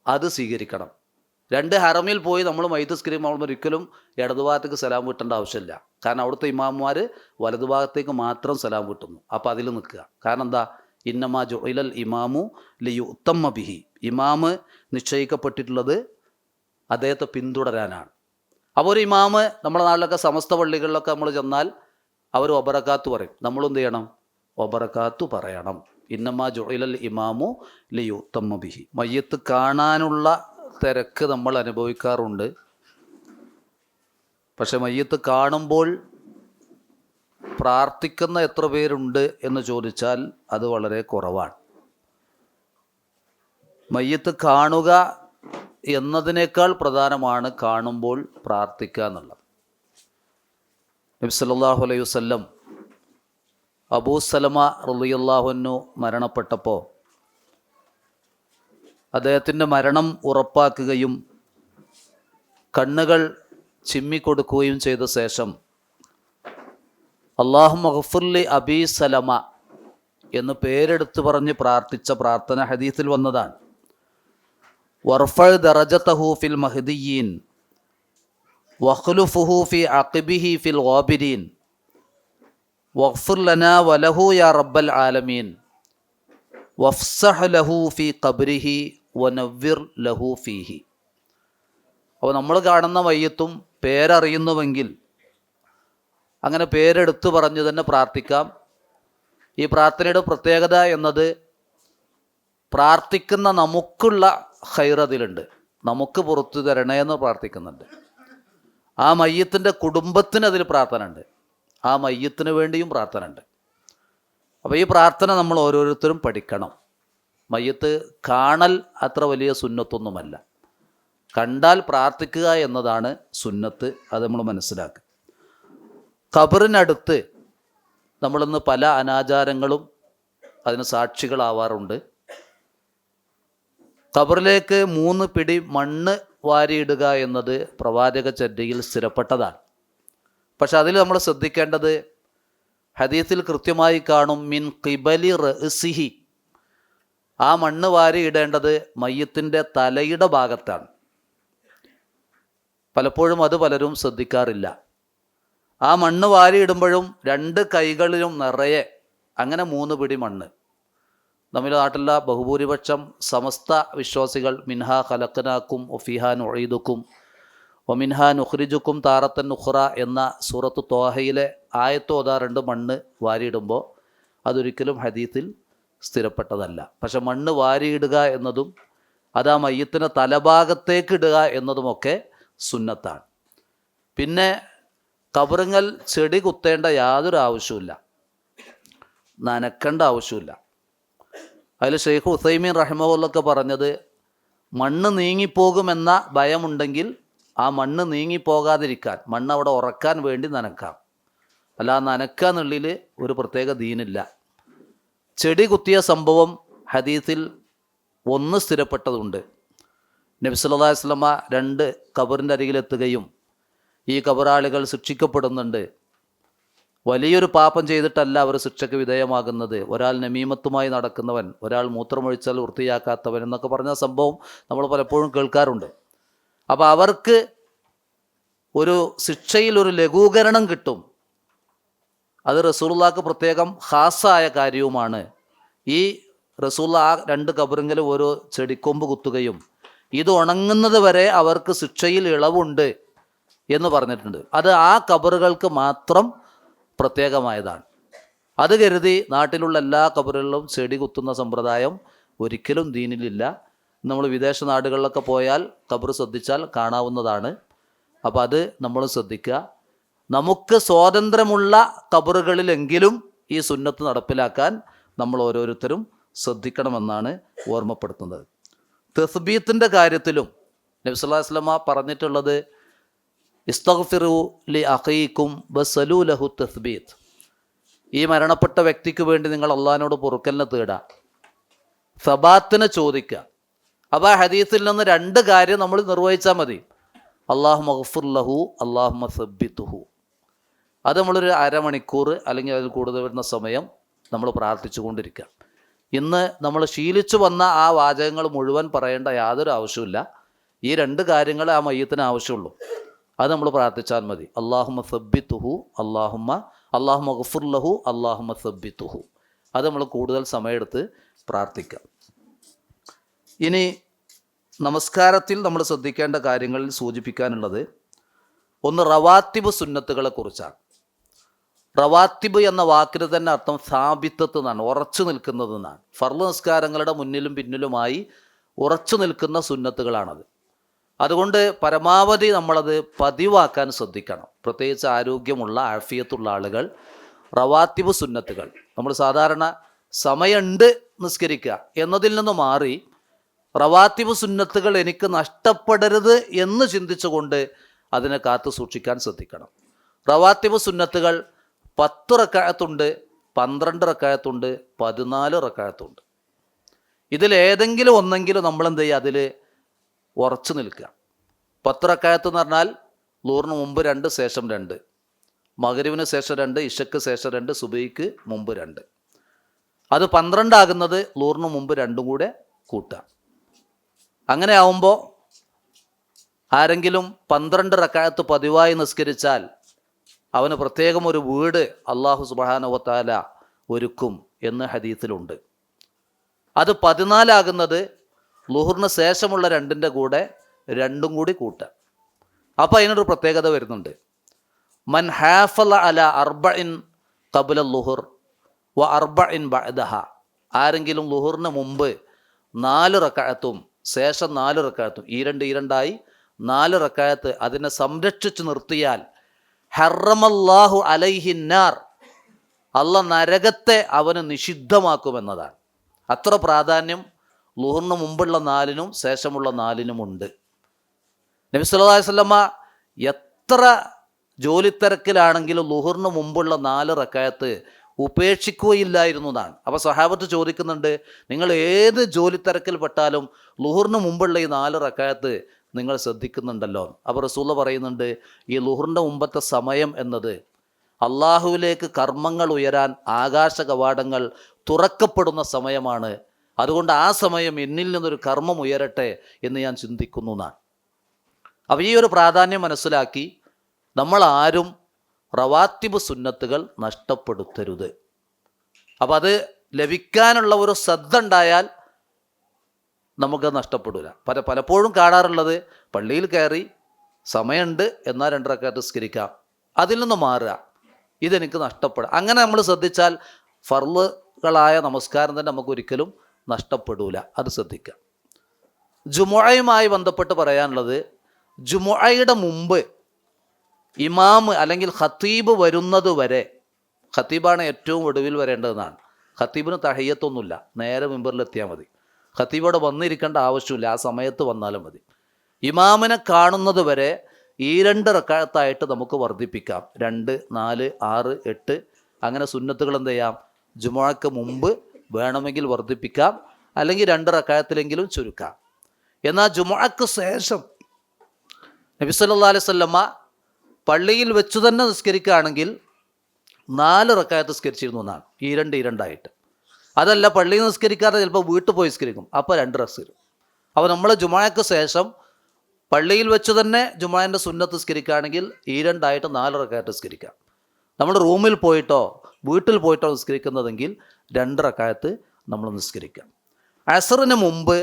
[SPEAKER 1] അത് സ്വീകരിക്കണം. 2 ഹറമിൽ പോയി നമ്മൾ മയ്യിത്ത് നിസ്കരിക്കുമ്പോൾ നമ്മൾ ഒരിക്കലും ഇടതുഭാഗത്തേക്ക് സലാം വീട്ടേണ്ട ആവശ്യമില്ല. കാരണം അവിടുത്തെ ഇമാമുമാർ വലതുഭാഗത്തേക്ക് മാത്രം സലാം വീട്ടുന്നു. അപ്പോൾ അതിൽ നിൽക്കുക. കാരണം എന്താ? ഇന്നമാ ജുഇലൽ ഇമാമു ലിയുത്തമ്മ ബിഹി. ഇമാമ് നിശ്ചയിക്കപ്പെട്ടിട്ടുള്ളത് അദ്ദേഹത്തെ പിന്തുടരാനാണ്. അപ്പോൾ ഒരു ഇമാമ് നമ്മുടെ നാട്ടിലൊക്കെ സമസ്ത പള്ളികളിലൊക്കെ നമ്മൾ ചെന്നാൽ അവർ വബറകാത്ത് പറയും. നമ്മളും എന്ത് ചെയ്യണം? വബറകാത്ത് പറയണം. ഇന്നമാ ജുഇലൽ ഇമാമു ലിയുത്തമ്മ ബിഹി. മയ്യത്ത് കാണാനുള്ള തിരക്ക് നമ്മൾ അനുഭവിക്കാറുണ്ട്. പക്ഷെ മയ്യത്ത് കാണുമ്പോൾ പ്രാർത്ഥിക്കുന്ന എത്ര പേരുണ്ട് എന്ന് ചോദിച്ചാൽ അത് വളരെ കുറവാണ്. മയ്യത്ത് കാണുക എന്നതിനേക്കാൾ പ്രധാനമാണ് കാണുമ്പോൾ പ്രാർത്ഥിക്കുക എന്നുള്ളത്. നബി സല്ലല്ലാഹു അലൈഹി വസല്ലം അബൂ സലമ റളിയല്ലാഹു അൻഹു മരണപ്പെട്ടപ്പോൾ അദ്ദേഹത്തിൻ്റെ മരണം ഉറപ്പാക്കുകയും കണ്ണുകൾ ചിമ്മിക്കൊടുക്കുകയും ചെയ്ത ശേഷം അല്ലാഹുമ്മ ഗ്ഫിർലി അബീ സലമ എന്ന് പേരെടുത്ത് പറഞ്ഞ് പ്രാർത്ഥിച്ച പ്രാർത്ഥന ഹദീസിൽ വന്നതാണ്. വർഫഅ ദറജതഹു ഫിൽ മഹ്ദിയീൻ വഖ്ലുഫുഹു ഫി അഖിബിഹി ഫിൽ ഗാബിരീൻ വഗ്ഫിർ ലനാ വലഹു യാ റബ്ബൽ ആലമീൻ വഫ്സഹ് ലഹു ഫി ഖബ്രിഹി വനവ്വിർ ലഹു ഫീഹി. അപ്പോൾ നമ്മൾ കാണുന്ന മയ്യത്തും പേരറിയുന്നുവെങ്കിൽ അങ്ങനെ പേരെടുത്ത് പറഞ്ഞ് തന്നെ പ്രാർത്ഥിക്കാം. ഈ പ്രാർത്ഥനയുടെ പ്രത്യേകത എന്നത് പ്രാർത്ഥിക്കുന്ന നമുക്കുള്ള ഖൈർ അതിലുണ്ട്. നമുക്ക് പുറത്തു തരണേന്ന് പ്രാർത്ഥിക്കുന്നുണ്ട്. ആ മയ്യത്തിൻ്റെ കുടുംബത്തിന് അതിൽ പ്രാർത്ഥന ഉണ്ട്. ആ മയ്യത്തിന് വേണ്ടിയും പ്രാർത്ഥന ഉണ്ട്. അപ്പോൾ ഈ പ്രാർത്ഥന നമ്മൾ ഓരോരുത്തരും പഠിക്കണം. മയ്യത്ത് കാണൽ അത്ര വലിയ സുന്നത്തൊന്നുമല്ല. കണ്ടാൽ പ്രാർത്ഥിക്കുക എന്നതാണ് സുന്നത്ത്. അത് നമ്മൾ മനസ്സിലാക്കുക. ഖബറിനടുത്ത് നമ്മളിന്ന് പല അനാചാരങ്ങളും അതിന് സാക്ഷികളാവാറുണ്ട്. ഖബറിലേക്ക് 3 പിടി മണ്ണ് വാരിയിടുക എന്നത് പ്രവാചക ചര്യയിൽ സ്ഥിരപ്പെട്ടതാണ്. പക്ഷെ അതിൽ നമ്മൾ ശ്രദ്ധിക്കേണ്ടത് ഹദീസിൽ കൃത്യമായി കാണും മിൻ ഖിബലി റഅ്സിഹി. ആ മണ്ണ് വാരി ഇടേണ്ടത് മയ്യത്തിൻ്റെ തലയുടെ ഭാഗത്താണ്. പലപ്പോഴും അത് പലരും ശ്രദ്ധിക്കാറില്ല. ആ മണ്ണ് വാരി ഇടുമ്പോഴും 2 കൈകളിലും നിറയെ അങ്ങനെ 3 പിടി മണ്ണ്. നമ്മുടെ നാട്ടിലുള്ള ബഹുഭൂരിപക്ഷം സമസ്ത വിശ്വാസികൾ മിൻഹാ ഖലഖനാക്കും വഫീഹാ നുഈദുക്കും വമിൻഹാ നുഖ്രിജുക്കും താറത്തൻ നുഖ്റ എന്ന സൂറത്ത് ത്വാഹയിലെ ആയത്ത് ഓതാറുണ്ട്. മണ്ണ് വാരിയിടുമ്പോൾ അതൊരിക്കലും ഹദീസിൽ സ്ഥിരപ്പെട്ടതല്ല. പക്ഷെ മണ്ണ് വാരിയിടുക എന്നതും അത് ആ മയ്യത്തിൻ്റെ തലഭാഗത്തേക്ക് ഇടുക എന്നതുമൊക്കെ സുന്നത്താണ്. പിന്നെ കബറിങ്ങൽ ചെടി കുത്തേണ്ട യാതൊരു ആവശ്യമില്ല, നനക്കേണ്ട ആവശ്യമില്ല. അതിൽ ഷെയ്ഖ് ഉസൈമീൻ റഹിമഹുല്ലൊക്കെ പറഞ്ഞത് മണ്ണ് നീങ്ങിപ്പോകുമെന്ന ഭയമുണ്ടെങ്കിൽ ആ മണ്ണ് നീങ്ങിപ്പോകാതിരിക്കാൻ, മണ്ണ് അവിടെ ഉറക്കാൻ വേണ്ടി നനക്കാം. അല്ല നനക്കുക എന്നുള്ളിൽ ഒരു പ്രത്യേക ദീനില്ല. ചെടി കുത്തിയ സംഭവം ഹദീസിൽ ഒന്ന് സ്ഥിരപ്പെട്ടതുണ്ട്. നബി സല്ലല്ലാഹു അലൈഹി വസല്ലമ 2 ഖബറിൻ്റെ അരികിലെത്തുകയും ഈ ഖബറാളികൾ ശിക്ഷിക്കപ്പെടുന്നുണ്ട്. വലിയൊരു പാപം ചെയ്തിട്ടല്ല അവർ ശിക്ഷയ്ക്ക് വിധേയമാകുന്നത്. ഒരാൾ നമീമത്തുമായി നടക്കുന്നവൻ, ഒരാൾ മൂത്രമൊഴിച്ചാൽ വൃത്തിയാക്കാത്തവൻ എന്നൊക്കെ പറഞ്ഞ സംഭവം നമ്മൾ പലപ്പോഴും കേൾക്കാറുണ്ട്. അപ്പോൾ അവർക്ക് ഒരു ശിക്ഷയിൽ ഒരു ലഘൂകരണം കിട്ടും. അത് റസൂലുള്ളാഹിക്ക് പ്രത്യേകം ഖാസായ കാര്യവുമാണ്. ഈ റസൂലുള്ള ആ 2 ഖബറിങ്കിലും ഓരോ ചെടിക്കൊമ്പ് കുത്തുകയും ഇത് ഉണങ്ങുന്നത് വരെ അവർക്ക് ശിക്ഷയിൽ ഇളവുണ്ട് എന്ന് പറഞ്ഞിട്ടുണ്ട്. അത് ആ ഖബറുകൾക്ക് മാത്രം പ്രത്യേകമായതാണ്. അത് കരുതി നാട്ടിലുള്ള എല്ലാ ഖബറുകളിലും ചെടി കുത്തുന്ന സമ്പ്രദായം ഒരിക്കലും ദീനിലില്ല. നമ്മൾ വിദേശ നാടുകളിലൊക്കെ പോയാൽ ഖബർ ശ്രദ്ധിച്ചാൽ കാണാവുന്നതാണ്. അപ്പോൾ അത് നമ്മൾ ശ്രദ്ധിക്കുക. നമുക്ക് സ്വാതന്ത്ര്യമുള്ള ഖബറുകളിലെങ്കിലും ഈ സുന്നത്ത് നടപ്പിലാക്കാൻ നമ്മൾ ഓരോരുത്തരും ശ്രദ്ധിക്കണമെന്നാണ് ഓർമ്മപ്പെടുത്തുന്നത്. തസ്ബീത്തിൻ്റെ കാര്യത്തിലും നബി സല്ലല്ലാഹു അലൈഹി വസല്ലമ പറഞ്ഞിട്ടുള്ളത് ഇസ്തഗ്ഫിറു ലി അഖീക്കും വസലൂ ലഹു തസ്ബീത്ത്. ഈ മരണപ്പെട്ട വ്യക്തിക്ക് വേണ്ടി നിങ്ങൾ അള്ളാഹിനോട് പൊറുക്കലിനെ തേടുക, സബാത്തിനെ ചോദിക്കുക. അപ്പോൾ ആ ഹദീസിൽ നിന്ന് 2 കാര്യം നമ്മൾ നിർവഹിച്ചാൽ മതി. അല്ലാഹുമ്മ ഗ്ഫിർ ലഹു, അല്ലാഹുമ്മ സബ്ബിത്തുഹു. അത് നമ്മളൊരു അരമണിക്കൂർ അല്ലെങ്കിൽ അതിൽ കൂടുതൽ വരുന്ന സമയം നമ്മൾ പ്രാർത്ഥിച്ചു കൊണ്ടിരിക്കുക. ഇന്ന് നമ്മൾ ശീലിച്ചു വന്ന ആ വാചകങ്ങൾ മുഴുവൻ പറയേണ്ട യാതൊരു ആവശ്യമില്ല. ഈ 2 കാര്യങ്ങളെ ആ മയ്യത്തിന് ആവശ്യമുള്ളൂ. അത് നമ്മൾ പ്രാർത്ഥിച്ചാൽ മതി. അല്ലാഹുമ്മ സബ്ബിത്തുഹു, അല്ലാഹുമ്മ ഗ്ഫിർ ലഹു, അല്ലാഹുമ്മ സബ്ബിത്തുഹു. അത് നമ്മൾ കൂടുതൽ സമയമെടുത്ത് പ്രാർത്ഥിക്കാം. ഇനി നമസ്കാരത്തിൽ നമ്മൾ ശ്രദ്ധിക്കേണ്ട കാര്യങ്ങളിൽ സൂചിപ്പിക്കാനുള്ളത് ഒന്ന് റവാത്തിബ് സുന്നത്തുകളെ കുറിച്ചാണ്. റവാത്തിബ് എന്ന വാക്കിന് തന്നെ അർത്ഥം സാബിത്തത്ത് എന്നാണ്, ഉറച്ചു നിൽക്കുന്നത് എന്നാണ്. ഫർള് നിസ്കാരങ്ങളുടെ മുന്നിലും പിന്നിലുമായി ഉറച്ചു നിൽക്കുന്ന സുന്നത്തുകളാണത്. അതുകൊണ്ട് പരമാവധി നമ്മളത് പതിവാക്കാൻ ശ്രദ്ധിക്കണം. പ്രത്യേകിച്ച് ആരോഗ്യമുള്ള ആഫിയത്തുള്ള ആളുകൾ റവാത്തിബ് സുന്നത്തുകൾ, നമ്മൾ സാധാരണ സമയമുണ്ട് നിസ്കരിക്കുക എന്നതിൽ നിന്ന് മാറി റവാത്തിബ് സുന്നത്തുകൾ എനിക്ക് നഷ്ടപ്പെടരുത് എന്ന് ചിന്തിച്ചുകൊണ്ട് അതിനെ കാത്തു സൂക്ഷിക്കാൻ ശ്രദ്ധിക്കണം. റവാത്തിബ് സുന്നത്തുകൾ 10 റക്അത്തുണ്ട്, 12 റക്അത്തുണ്ട്, 14 റക്അത്തുണ്ട്. ഇതിലേതെങ്കിലും ഒന്നെങ്കിലും നമ്മളെന്ത് ചെയ്യുക, അതിൽ ഉറച്ചു നിൽക്കുക. 10 റക്അത്ത് എന്ന് പറഞ്ഞാൽ ളുഹറിന് മുമ്പ് 2, ശേഷം 2, മഗ്‌രിബിന് ശേഷം 2, ഇശയ്ക്ക് ശേഷം 2, സുബഹിക്ക് മുമ്പ് 2. അത് 12 ആകുന്നത് ളുഹറിന് മുമ്പ് 2 കൂടെ കൂട്ടുക. അങ്ങനെ ആവുമ്പോൾ ആരെങ്കിലും 12 റക്അത്ത് പതിവായി നിസ്കരിച്ചാൽ അവന് പ്രത്യേകം ഒരു വീട് അല്ലാഹു സുബ്ഹാനഹു വ തആല ഒരുക്കും എന്ന് ഹദീസിലുണ്ട്. അത് 14 ആകുന്നത് ളുഹറിന് ശേഷമുള്ള 2ൻ്റെ കൂടെ 2 കൂടി കൂട്ടുക. അപ്പോൾ അതിനൊരു പ്രത്യേകത വരുന്നുണ്ട്. മൻ ഹാഫള അല അർബഇൻ ഖബ്ല ളുഹർ വ അർബഇൻ ബഅദഹ. ആരെങ്കിലും ളുഹറിന് മുമ്പ് 4 റക്അത്തും ശേഷം 4 റക്അത്തും, ഈ 2 4 റക്അത്ത് അതിനെ സംരക്ഷിച്ചു നിർത്തിയാൽ ഹറമല്ലാഹു അലൈഹിന്നാർ, അള്ളാഹ് നരകത്തെ അവന് നിഷിദ്ധമാക്കുമെന്നതാണ്. അത്ര പ്രാധാന്യം ളുഹറിന് മുമ്പുള്ള 4നും ശേഷമുള്ള 4നും ഉണ്ട്. നബി സല്ലല്ലാഹു അലൈഹി വസല്ലമ എത്ര ജോലിത്തിരക്കിലാണെങ്കിലും ളുഹറിന് മുമ്പുള്ള 4 റക്അത്ത് ഉപേക്ഷിക്കുകയില്ലായിരുന്നു എന്നാണ്. അപ്പോൾ സ്വഹാബത്ത് ചോദിക്കുന്നുണ്ട്, നിങ്ങൾ ഏത് ജോലിത്തിരക്കിൽപ്പെട്ടാലും ളുഹറിന് മുമ്പുള്ള ഈ 4 റക്അത്ത് നിങ്ങൾ ശ്രദ്ധിക്കുന്നുണ്ടല്ലോ. അപ്പോൾ റസൂൽ പറയുന്നുണ്ട്, ഈ ളുഹറിൻ്റെ മുമ്പത്തെ സമയം എന്നത് അള്ളാഹുവിലേക്ക് കർമ്മങ്ങൾ ഉയരാൻ ആകാശ കവാടങ്ങൾ തുറക്കപ്പെടുന്ന സമയമാണ്. അതുകൊണ്ട് ആ സമയം എന്നിൽ നിന്നൊരു കർമ്മം ഉയരട്ടെ എന്ന് ഞാൻ ചിന്തിക്കുന്നു എന്നാണ്. അപ്പോൾ ഈ ഒരു പ്രാധാന്യം മനസ്സിലാക്കി നമ്മൾ ആരും റവാത്തിബ് സുന്നത്തുകൾ നഷ്ടപ്പെടുത്തരുത്. അപ്പം അത് ലഭിക്കാനുള്ള ഒരു ശ്രദ്ധ ഉണ്ടായാൽ നമുക്ക് നഷ്ടപ്പെടില്ല. പലപ്പോഴും കാണാറുള്ളത്, പള്ളിയിൽ കയറി സമയമുണ്ട് എന്നാൽ 2 റക്അത്ത് നിസ്കരിക്കാം, അതിൽ നിന്ന് മാറുക, ഇതെനിക്ക് നഷ്ടപ്പെടാം. അങ്ങനെ നമ്മൾ ശ്രദ്ധിച്ചാൽ ഫർളുകളായ നമസ്കാരം തന്നെ നമുക്ക് ഒരിക്കലും നഷ്ടപ്പെടില്ല. അത് ശ്രദ്ധിക്കുക. ജുമുഅയുമായി ബന്ധപ്പെട്ട് പറയാനുള്ളത്, ജുമുഅയുടെ മുമ്പ് ഇമാം അല്ലെങ്കിൽ ഖത്തീബ് വരുന്നത് വരെ, ഖത്തീബാണ് ഏറ്റവും ഒടുവിൽ വരേണ്ടതെന്നാണ്. ഖത്തീബിന് തഹയ്യത്തൊന്നുമില്ല, നേരെ മിമ്പറിലെത്തിയാൽ മതി. ഖത്തീബോടെ വന്നിരിക്കേണ്ട ആവശ്യമില്ല, ആ സമയത്ത് വന്നാലും മതി. ഇമാമിനെ കാണുന്നത് വരെ ഈ 2 റക്അത്തായിട്ട് നമുക്ക് വർദ്ധിപ്പിക്കാം. 2, 4, 6, 8 അങ്ങനെ സുന്നത്തുകൾ എന്ത് ചെയ്യാം, ജുമുഅക്ക് മുമ്പ് വേണമെങ്കിൽ വർദ്ധിപ്പിക്കാം, അല്ലെങ്കിൽ 2 റക്അത്തിലെങ്കിലും ചുരുക്കാം. എന്നാൽ ജുമുഅക്ക് ശേഷം നബി സല്ലല്ലാഹു അലൈഹി വസല്ലമ പള്ളിയിൽ വെച്ച് തന്നെ നിസ്കരിക്കുകയാണെങ്കിൽ 4 റക്അത്ത് നിസ്കരിച്ചിരുന്നു എന്നാണ്, ഈ 2 ആയിട്ട്. അതല്ല, പള്ളിയിൽ നിസ്കരിക്കാതെ ചിലപ്പോൾ വീട്ടിൽ പോയി നിസ്കരിക്കും, അപ്പോൾ 2 റക്അത്ത്. അപ്പോൾ നമ്മൾ ജുമുഅക്ക് ശേഷം പള്ളിയിൽ വെച്ച് തന്നെ ജുമുഅൻ്റെ സുന്നത്ത് നിസ്കരിക്കുകയാണെങ്കിൽ ഈ 2 ആയിട്ട് 4 റക്അത്ത് നിസ്കരിക്കാം. നമ്മൾ റൂമിൽ പോയിട്ടോ വീട്ടിൽ പോയിട്ടോ നിസ്കരിക്കുന്നതെങ്കിൽ 2 റക്അത്ത് നമ്മൾ നിസ്കരിക്കാം. അസറിന് മുമ്പ്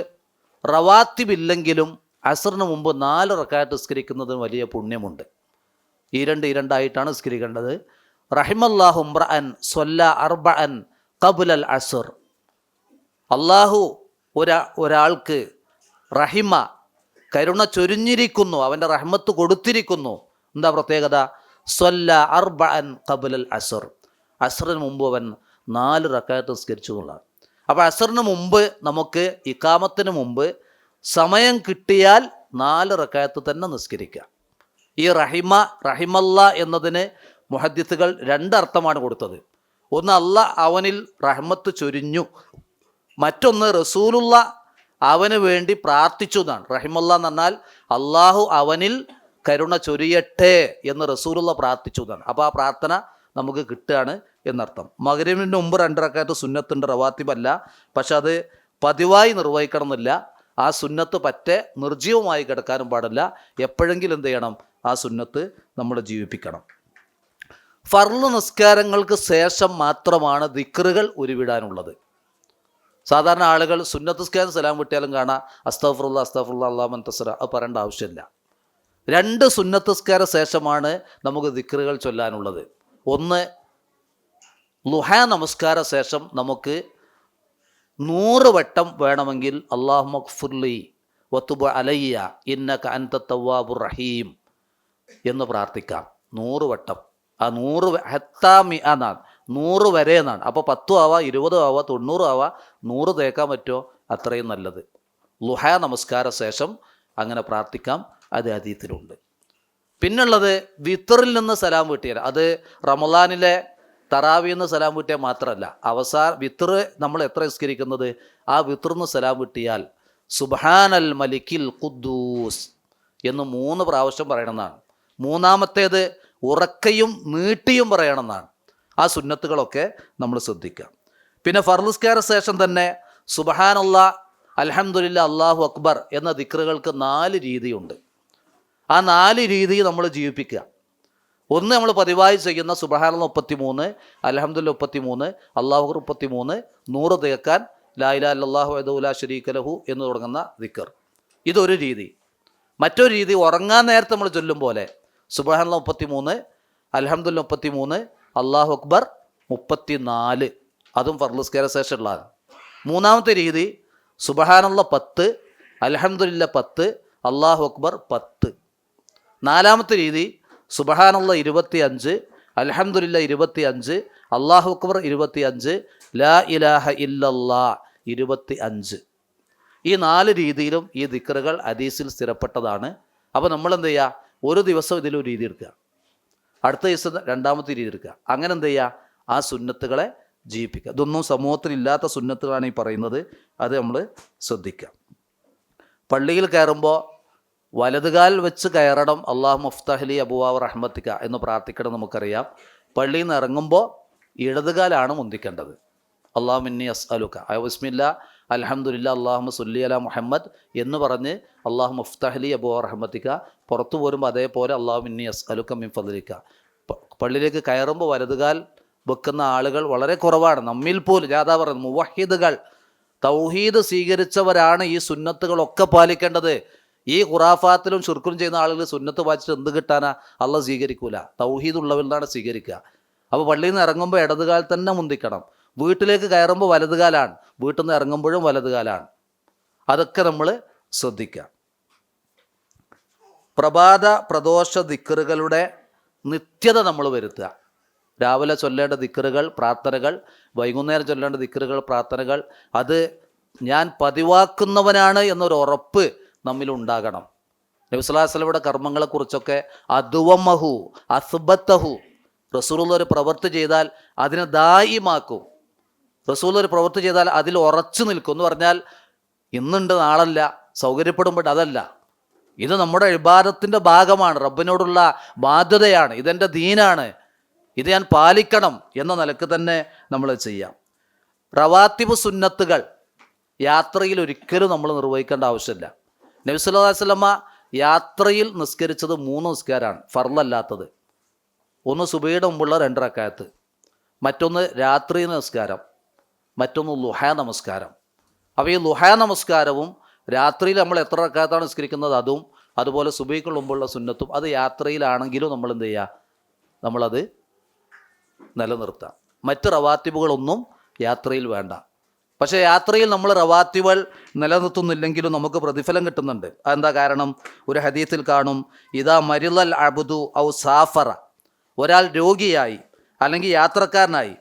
[SPEAKER 1] റവാത്തിബില്ലെങ്കിലും അസറിന് മുമ്പ് 4 റക്അത്ത് നിസ്കരിക്കുന്നതിന് വലിയ പുണ്യമുണ്ട്. ഈ 2 ആയിട്ടാണ് നിസ്കരിക്കേണ്ടത്. റഹിമല്ലാഹു ഇംറഅൻ സ്വല്ല അർബഅൻ ഖബ്ലൽ അസ്ർ. അള്ളാഹു ഒരാൾക്ക് റഹിമ, കരുണ ചൊരിഞ്ഞിരിക്കുന്നു, അവൻ്റെ റഹ്മത്ത് കൊടുത്തിരിക്കുന്നു. എന്താ പ്രത്യേകത? സ്വല്ല അർബഅൻ ഖബ്ലൽ അസ്ർ. അസ്റിന് മുമ്പ് അവൻ 4 റക്അത്ത് നിസ്കരിച്ചു എന്നുള്ളതാണ്. അപ്പോൾ അസ്റിന് മുമ്പ് നമുക്ക് ഇഖാമത്തിന് മുമ്പ് സമയം കിട്ടിയാൽ 4 റക്അത്ത് തന്നെ നിസ്കരിക്കാം. ഈ റഹിമല്ല എന്നതിന് മുഹദ്ദിസുകൾ 2 അർത്ഥമാണ് കൊടുത്തത്. ഒന്ന്, അള്ളാഹ് അവനിൽ റഹ്മത്ത് ചൊരിഞ്ഞു. മറ്റൊന്ന്, റസൂലുള്ള അവന് വേണ്ടി പ്രാർത്ഥിച്ചു എന്നാണ്. റഹിമല്ല എന്ന് പറഞ്ഞാൽ അള്ളാഹു അവനിൽ കരുണ ചൊരിയട്ടെ എന്ന് റസൂലുള്ള പ്രാർത്ഥിച്ചു എന്നാണ്. അപ്പോൾ ആ പ്രാർത്ഥന നമുക്ക് കിട്ടുകയാണ് എന്നർത്ഥം. മഗ്‌രിബിന് മുമ്പ് 2 റക്അത്ത് സുന്നത്തുണ്ട്, റവാത്തിബല്ല. പക്ഷെ അത് പതിവായി നിർവഹിക്കണം എന്നില്ല. ആ സുന്നത്ത് പറ്റെ നിർജീവമായി കിടക്കാനും പാടില്ല. എപ്പോഴെങ്കിലും എന്ത് ചെയ്യണം, ആ സുന്നത്ത് നമ്മൾ ജീവിപ്പിക്കണം. ഫർള് നിസ്കാരങ്ങൾക്ക് ശേഷം മാത്രമാണ് ദിക്റുകൾ ഉരുവിടാനുള്ളത്. സാധാരണ ആളുകൾ സുന്നത്ത് നിസ്കാരം സലാം വിട്ടിയാലും കാണാം അസ്തഗ്ഫിറുല്ലാ അസ്തഗ്ഫിറുല്ലാ അല്ലാഹു തസ്റ, അത് പറയേണ്ട ആവശ്യമില്ല. 2 സുന്നത്ത് നിസ്കാര ശേഷമാണ് നമുക്ക് ദിക്റുകൾ ചൊല്ലാനുള്ളത്. ഒന്ന്, ളുഹാ നമസ്കാര ശേഷം നമുക്ക് 100 വട്ടം വേണമെങ്കിൽ അല്ലാഹുമ്മ ഗ്ഫിർലി വതുബ് അലയ്യ ഇന്നക അൻത തവ്വാബുർ റഹീം എന്ന് പ്രാർത്ഥിക്കാം. 100 വട്ടം. ആ 100 ഹത്താമി എന്നാണ്, 100 വരെ എന്നാണ്. അപ്പോൾ 10 ആവാം, 20 ആവാം, 90 ആവാം. 100 തേക്കാൻ പറ്റുമോ അത്രയും നല്ലത്. ളുഹാ നമസ്കാര ശേഷം അങ്ങനെ പ്രാർത്ഥിക്കാം, അത് ഹദീസിലുണ്ട്. പിന്നുള്ളത് വിത്തറിൽ നിന്ന് സലാം വീട്ടിയാൽ, അത് റമളാനിലെ തറാവിന്ന് സലാം വീട്ടിയാൽ മാത്രമല്ല, വിത്തർ നമ്മൾ എത്ര നിസ്കരിക്കുന്നത്, ആ വിത്തറിന്ന് സലാം വീട്ടിയാൽ സുബ്ഹാനൽ മലിക്കിൽ ഖുദ്ദൂസ് എന്ന് 3 പ്രാവശ്യം പറയണമെന്നാണ്. മൂന്നാമത്തേത് ഉറക്കയും നീട്ടിയും പറയണമെന്നാണ്. ആ സുന്നത്തുകളൊക്കെ നമ്മൾ ശ്രദ്ധിക്കാം. പിന്നെ ഫർള് നിസ്കാര ശേഷം തന്നെ സുബ്ഹാനല്ലാഹ്, അൽഹംദുലില്ലാഹ്, അല്ലാഹു അക്ബർ എന്ന ദിക്റുകൾക്ക് 4 രീതിയുണ്ട്. ആ 4 രീതി നമ്മൾ ജീവിപ്പിക്കുക. ഒന്ന്, നമ്മൾ പതിവായി ചെയ്യുന്ന സുബ്ഹാനല്ലാഹ് 33, അൽഹംദുലില്ലാഹ് 33, അല്ലാഹു അക്ബർ 33, 100 തേക്കാൻ ലാ ഇലാഹ ഇല്ലല്ലാഹു വഹ്ദഹു ലാ ശരീക ലഹു എന്ന് തുടങ്ങുന്ന ദിക്ർ. ഇതൊരു രീതി. മറ്റൊരു രീതി, ഉറങ്ങാൻ നേരത്തെ നമ്മൾ ചൊല്ലും പോലെ സുബ്ഹാനല്ലാഹ് 33, അൽഹംദുലില്ലാഹ് 33, അല്ലാഹു അക്ബർ 34, അതും ഫർള് നിസ്കാര ശേഷമുള്ളതാണ്. മൂന്നാമത്തെ രീതി സുബ്ഹാനല്ലാഹ് 10, അൽഹംദുലില്ലാഹ് 10, അല്ലാഹു അക്ബർ 10. നാലാമത്തെ രീതി സുബ്ഹാനല്ലാഹ് 25, അൽഹംദുലില്ലാഹ് 25, അല്ലാഹു അക്ബർ 25, ലാ ഇലാഹ ഇല്ലല്ലാഹ് 25. ഈ 4 രീതിയിലും ഈ ദിക്റുകൾ ഹദീസിൽ സ്ഥിരപ്പെട്ടതാണ്. അപ്പോൾ നമ്മൾ എന്ത് ചെയ്യുക, ഒരു ദിവസം ഇതിലൊരു രീതി എടുക്കുക, അടുത്ത ദിവസം 2ാമത്തെ രീതി എടുക്കുക. അങ്ങനെ എന്ത് ചെയ്യുക, ആ സുന്നത്തുകളെ ജീവിപ്പിക്കുക. ഇതൊന്നും സമൂഹത്തിലില്ലാത്ത സുന്നത്തുകളാണ് ഈ പറയുന്നത്, അത് നമ്മൾ ശ്രദ്ധിക്കുക. പള്ളിയിൽ കയറുമ്പോൾ വലതുകാൽ വെച്ച് കയറണം. അല്ലാഹു മുഫ്തഹ്ലി അബുവാബ് റഹ്മത്തിക എന്ന് പ്രാർത്ഥിക്കണം, നമുക്കറിയാം. പള്ളിയിൽ നിന്ന് ഇറങ്ങുമ്പോൾ ഇടതുകാലാണ് മുന്തിക്കേണ്ടത്. അല്ലാഹു മിന്നി അസ്അലുക, ബിസ്മില്ലാ അൽഹംദുലില്ലാഹ് അല്ലാഹുമ്മ സ്വല്ലി അലാ മുഹമ്മദ് എന്ന് പറഞ്ഞ് അല്ലാഹു മുഫ്തഹ്ലി അബുവാബ് റഹ്മത്തിക. പുറത്തു പോരുമ്പോൾ അതേപോലെ അല്ലാഹു മിന്നി അസ്അലുക മിൻ ഫദ്ലിക. പള്ളിയിലേക്ക് കയറുമ്പോൾ വലതുകാൽ വെക്കുന്ന ആളുകൾ വളരെ കുറവാണ്, നമ്മിൽ പോലും. ജാഥാ പറയുന്നത് മുവഹിദുകൾ, തൗഹീദ് സ്വീകരിച്ചവരാണ് ഈ സുന്നത്തുകളൊക്കെ പാലിക്കേണ്ടത്. ഈ ഖുറാഫാത്തിലും ഷിർക്കും ചെയ്യുന്ന ആളുകൾ സുന്നത്ത് പാലിച്ചിട്ട് എന്ത് കിട്ടാനാ? അള്ളാഹ് സ്വീകരിക്കൂല. തൗഹീദ് ഉള്ളവരിലാണ് സ്വീകരിക്കുക. അപ്പോൾ പള്ളിയിൽ നിന്ന് ഇറങ്ങുമ്പോൾ ഇടതുകാൽ തന്നെ മുന്തിക്കണം. വീട്ടിലേക്ക് കയറുമ്പോൾ വലതുകാലാണ്, വീട്ടിൽ നിന്ന് ഇറങ്ങുമ്പോഴും വലതുകാലാണ്. അതൊക്കെ നമ്മൾ ശ്രദ്ധിക്കുക. പ്രദോഷ ദിക്റുകളുടെ നിത്യത നമ്മൾ വരുത്തുക. രാവിലെ ചൊല്ലേണ്ട ദിക്റുകൾ, പ്രാർത്ഥനകൾ, വൈകുന്നേരം ചൊല്ലേണ്ട ദിക്റുകൾ, പ്രാർത്ഥനകൾ, അത് ഞാൻ പതിവാക്കുന്നവനാണ് എന്നൊരു ഉറപ്പ് നമ്മിലുണ്ടാകണം. നബി സല്ലല്ലാഹു അലൈഹി വസല്ലമയുടെ കർമ്മങ്ങളെക്കുറിച്ചൊക്കെ അദ്വമഹു അസ്ബത്തഹു, റസൂലുള്ള ഒരു പ്രവൃത്തി ചെയ്താൽ അതിനെ ദായിമാക്കും. റസൂൽ ഒരു പ്രവൃത്തി ചെയ്താൽ അതിൽ ഉറച്ചു നിൽക്കും എന്ന് പറഞ്ഞാൽ ഇന്നുണ്ട് നാളല്ല, സൗകര്യപ്പെടുമ്പോൾ അതല്ല. ഇത് നമ്മുടെ ഇബാദത്തിൻ്റെ ഭാഗമാണ്, റബ്ബിനോടുള്ള ബാധ്യതയാണ്, ഇതെൻ്റെ ദീനാണ്, ഇത് ഞാൻ പാലിക്കണം എന്ന നിലക്ക് തന്നെ നമ്മൾ ചെയ്യാം. റവാത്തിബ് സുന്നത്തുകൾ യാത്രയിൽ ഒരിക്കലും നമ്മൾ നിർവഹിക്കേണ്ട ആവശ്യമില്ല. നബി സല്ലല്ലാഹു അലൈഹി വസല്ലമ യാത്രയിൽ നിസ്കരിച്ചത് 3 നിസ്കാരമാണ്, ഫർളല്ലാത്തത്. ഒന്ന് സുബഹിയുടെ മുമ്പുള്ള 2 റക്അത്ത്, മറ്റൊന്ന് രാത്രി നിസ്കാരം, മറ്റൊന്ന് ളുഹാ നമസ്കാരം. അപ്പോൾ ഈ ളുഹാ നമസ്കാരവും രാത്രിയിൽ നമ്മൾ എത്ര റക്അത്താണ് നിസ്കരിക്കുന്നത് അതും, അതുപോലെ സുബഹിക്ക് മുമ്പുള്ള സുന്നത്തും, അത് യാത്രയിലാണെങ്കിലും നമ്മൾ എന്ത് ചെയ്യുക, നമ്മളത് നിലനിർത്താം. മറ്റ് റവാത്തിബുകളൊന്നും യാത്രയിൽ വേണ്ട. പക്ഷേ യാത്രയിൽ നമ്മൾ റവാത്തിബുകൾ നിലനിർത്തുന്നില്ലെങ്കിലും നമുക്ക് പ്രതിഫലം കിട്ടുന്നുണ്ട്. അതെന്താ കാരണം? ഒരു ഹദീസിൽ കാണും, ഇദാ മരിളൽ അബ്ദു ഔ സാഫറ, ഒരാൾ രോഗിയായി അല്ലെങ്കിൽ യാത്രക്കാരനായി,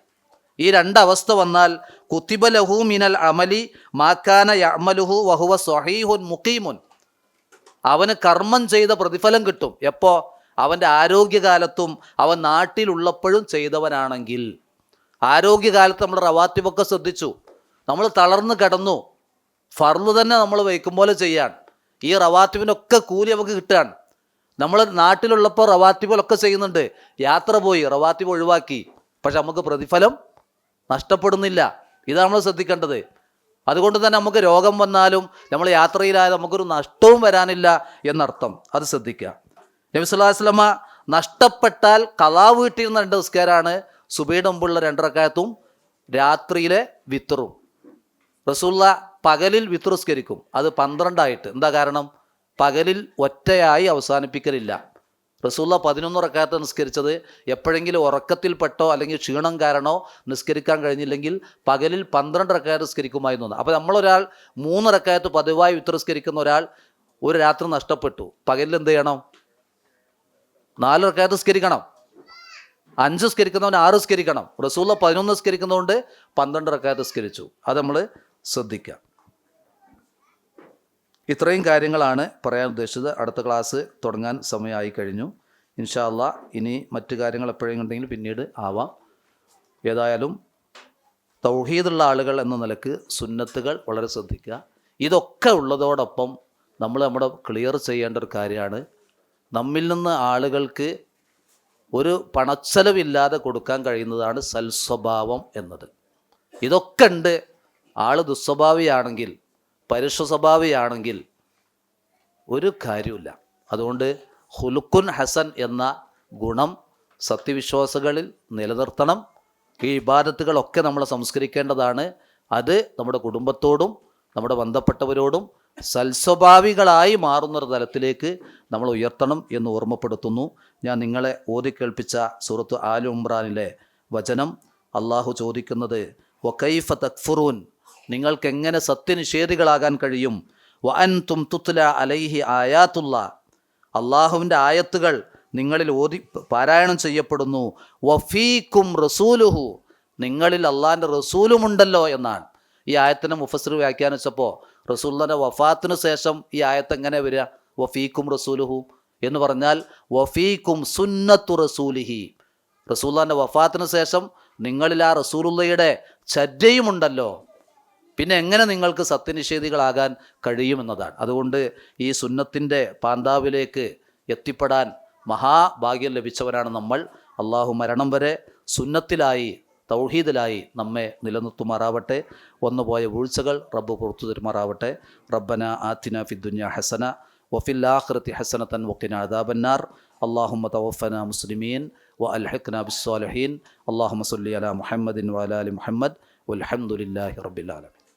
[SPEAKER 1] ഈ 2 അവസ്ഥ വന്നാൽ കുത്തിബ ലഹു മിനൽ അമലി മാക്കാന യഅമലുഹു വഹുവ സ്വഹീഹുൻ മുഖീമുൻ, അവന് കർമ്മം ചെയ്ത പ്രതിഫലം കിട്ടും. എപ്പോ? അവൻ്റെ ആരോഗ്യകാലത്തും അവൻ നാട്ടിലുള്ളപ്പോഴും ചെയ്തവനാണെങ്കിൽ. ആരോഗ്യകാലത്ത് നമ്മൾ റവാത്തിബൊക്കെ ശ്രദ്ധിച്ചു, നമ്മൾ തളർന്ന് കിടന്നു, ഫർള് തന്നെ നമ്മൾ വയ്ക്കും പോലെ ചെയ്യാൻ, ഈ റവാത്തിബിനൊക്കെ കൂലി നമുക്ക് കിട്ടുകയാണ്. നമ്മൾ നാട്ടിലുള്ളപ്പോൾ റവാത്തിബുകളൊക്കെ ചെയ്യുന്നുണ്ട്, യാത്ര പോയി റവാത്തിബ് ഒഴിവാക്കി, പക്ഷെ നമുക്ക് പ്രതിഫലം നഷ്ടപ്പെടുന്നില്ല. ഇതാണ് നമ്മൾ ശ്രദ്ധിക്കേണ്ടത്. അതുകൊണ്ട് തന്നെ നമുക്ക് രോഗം വന്നാലും നമ്മൾ യാത്രയിലായാലും നമുക്കൊരു നഷ്ടവും വരാനില്ല എന്നർത്ഥം, അത് ശ്രദ്ധിക്കുക. നബി സല്ലല്ലാഹു അലൈഹി വസല്ലമ നഷ്ടപ്പെട്ടാൽ ഖളാ വീട്ടിയിരുന്ന 2 നിസ്കാരമാണ് സുബഹിയുടെ മുമ്പുള്ള 2 റക്അത്തും രാത്രിയിലെ വിത്റും. റസൂലുള്ള പകലിൽ വിത്ർ നിസ്കരിക്കും, അത് 12 എന്താ കാരണം? പകലിൽ ഒറ്റയായി അവസാനിപ്പിക്കലില്ല. റസൂലുള്ള 11 റക്അത്ത് നിസ്കരിച്ചത് എപ്പോഴെങ്കിലും ഉറക്കത്തിൽപ്പെട്ടോ അല്ലെങ്കിൽ ക്ഷീണം കാരണോ നിസ്കരിക്കാൻ കഴിഞ്ഞില്ലെങ്കിൽ പകലിൽ 12 റക്അത്ത് നിസ്കരിക്കുമായിരുന്നു. അപ്പോൾ നമ്മളൊരാൾ 3 റക്അത്ത് പതിവായി വിത്ർ നിസ്കരിക്കുന്ന ഒരാൾ ഒരു രാത്രി നഷ്ടപ്പെട്ടു, പകലിൽ എന്ത് ചെയ്യണം? 4 റക്അത്ത് നിസ്കരിക്കണം. 5 നിസ്കരിക്കുന്നവൻ 6 നിസ്കരിക്കണം. റസൂലുള്ള 11 നിസ്കരിക്കുന്നതുകൊണ്ട് 12 റക്അത്ത് നിസ്കരിച്ചു. അത് നമ്മൾ ശ്രദ്ധിക്കുക. ഇത്രയും കാര്യങ്ങളാണ് പറയാൻ ഉദ്ദേശിച്ചത്. അടുത്ത ക്ലാസ് തുടങ്ങാൻ സമയമായി കഴിഞ്ഞു. ഇൻഷാ അല്ലാഹ് ഇനി മറ്റു കാര്യങ്ങൾ എപ്പോഴെങ്കിലും ഉണ്ടെങ്കിൽ പിന്നീട് ആവാം. ഏതായാലും തൗഹീദുള്ള ആളുകൾ എന്ന നിലക്ക് സുന്നത്തുകൾ വളരെ ശ്രദ്ധിക്കുക. ഇതൊക്കെ ഉള്ളതോടൊപ്പം നമ്മൾ നമ്മുടെ ക്ലിയർ ചെയ്യേണ്ട ഒരു കാര്യമാണ്, നമ്മിൽ നിന്ന് ആളുകൾക്ക് ഒരു പണച്ചെലവില്ലാതെ കൊടുക്കാൻ കഴിയുന്നതാണ് സൽസ്വഭാവം എന്നത്. ഇതൊക്കെ ഉണ്ട്. ആൾ ദുസ്വഭാവിയാണെങ്കിൽ, പരുഷ സ്വഭാവിയാണെങ്കിൽ ഒരു കാര്യമില്ല. അതുകൊണ്ട് ഖുലുഖുൻ ഹസൻ എന്ന ഗുണം സത്യവിശ്വാസികളിൽ നിലനിർത്തണം. ഈ ഇബാദത്തുകളൊക്കെ നമ്മൾ സംസ്കരിക്കേണ്ടതാണ്. അത് നമ്മുടെ കുടുംബത്തോടും നമ്മുടെ ബന്ധപ്പെട്ടവരോടും സൽസ്വഭാവികളായി മാറുന്നൊരു തലത്തിലേക്ക് നമ്മൾ ഉയർത്തണം എന്ന് ഓർമ്മപ്പെടുത്തുന്നു. ഞാൻ നിങ്ങളെ ഓതി കേൾപ്പിച്ച സൂറത്ത് ആലു ഇംറാനിലെ വചനം അള്ളാഹു ചോദിക്കുന്നത്, വകൈഫ തക്ഫുറൂൻ, നിങ്ങൾക്കെങ്ങനെ സത്യനിഷേധികളാകാൻ കഴിയും? വഅൻതും തുത്ല അലൈഹി ആയാത്തുള്ള, അള്ളാഹുവിൻ്റെ ആയത്തുകൾ നിങ്ങളിൽ പാരായണം ചെയ്യപ്പെടുന്നു. വഫീക്കും റസൂലുഹു, നിങ്ങളിൽ അള്ളാഹിൻ്റെ റസൂലുമുണ്ടല്ലോ എന്നാണ്. ഈ ആയത്തിനെ മുഫസ്സിർ വ്യാഖ്യാനിച്ചപ്പോൾ റസൂലുള്ളാഹിൻ്റെ വഫാത്തിന് ശേഷം ഈ ആയത്ത് എങ്ങനെ വരിക? വഫീക്കും റസൂലുഹു എന്ന് പറഞ്ഞാൽ വഫീക്കും സുന്നത്തു റസൂലിഹി, റസൂലുള്ളാഹിൻ്റെ വഫാത്തിന് ശേഷം നിങ്ങളിൽ ആ റസൂലുള്ളയുടെ ചര്യയുമുണ്ടല്ലോ, പിന്നെ എങ്ങനെ നിങ്ങൾക്ക് സത്യനിഷേധികളാകാൻ കഴിയുമെന്നതാണ്. അതുകൊണ്ട് ഈ സുന്നത്തിൻ്റെ പാന്താവിലേക്ക് എത്തിപ്പെടാൻ മഹാഭാഗ്യം ലഭിച്ചവരാണ് നമ്മൾ. അള്ളാഹു മരണം വരെ സുന്നത്തിലായി തൗഹീദിലായി നമ്മെ നിലനിർത്തുമാറാവട്ടെ. വന്നുപോയ വീഴ്ചകൾ റബ്ബ് പുറത്തു തരുമാറാവട്ടെ. റബ്ബന ആതിന ഫിദ്ദുനിയ ഹസന വഫിൽ ആഖിറതി ഹസനതൻ വഖിന അദാബന്നാർ. അല്ലാഹുമ്മ തവഫന മുസ്ലിമീൻ വഅൽഹിഖ്ന ബിസ്സാലിഹീൻ. അല്ലാഹുമ്മ സ്വല്ലി അലാ മുഹമ്മദിൻ വഅലാ ആലി മുഹമ്മദ് വൽഹംദുലില്ലാഹി റബ്ബിൽ ആലമീൻ.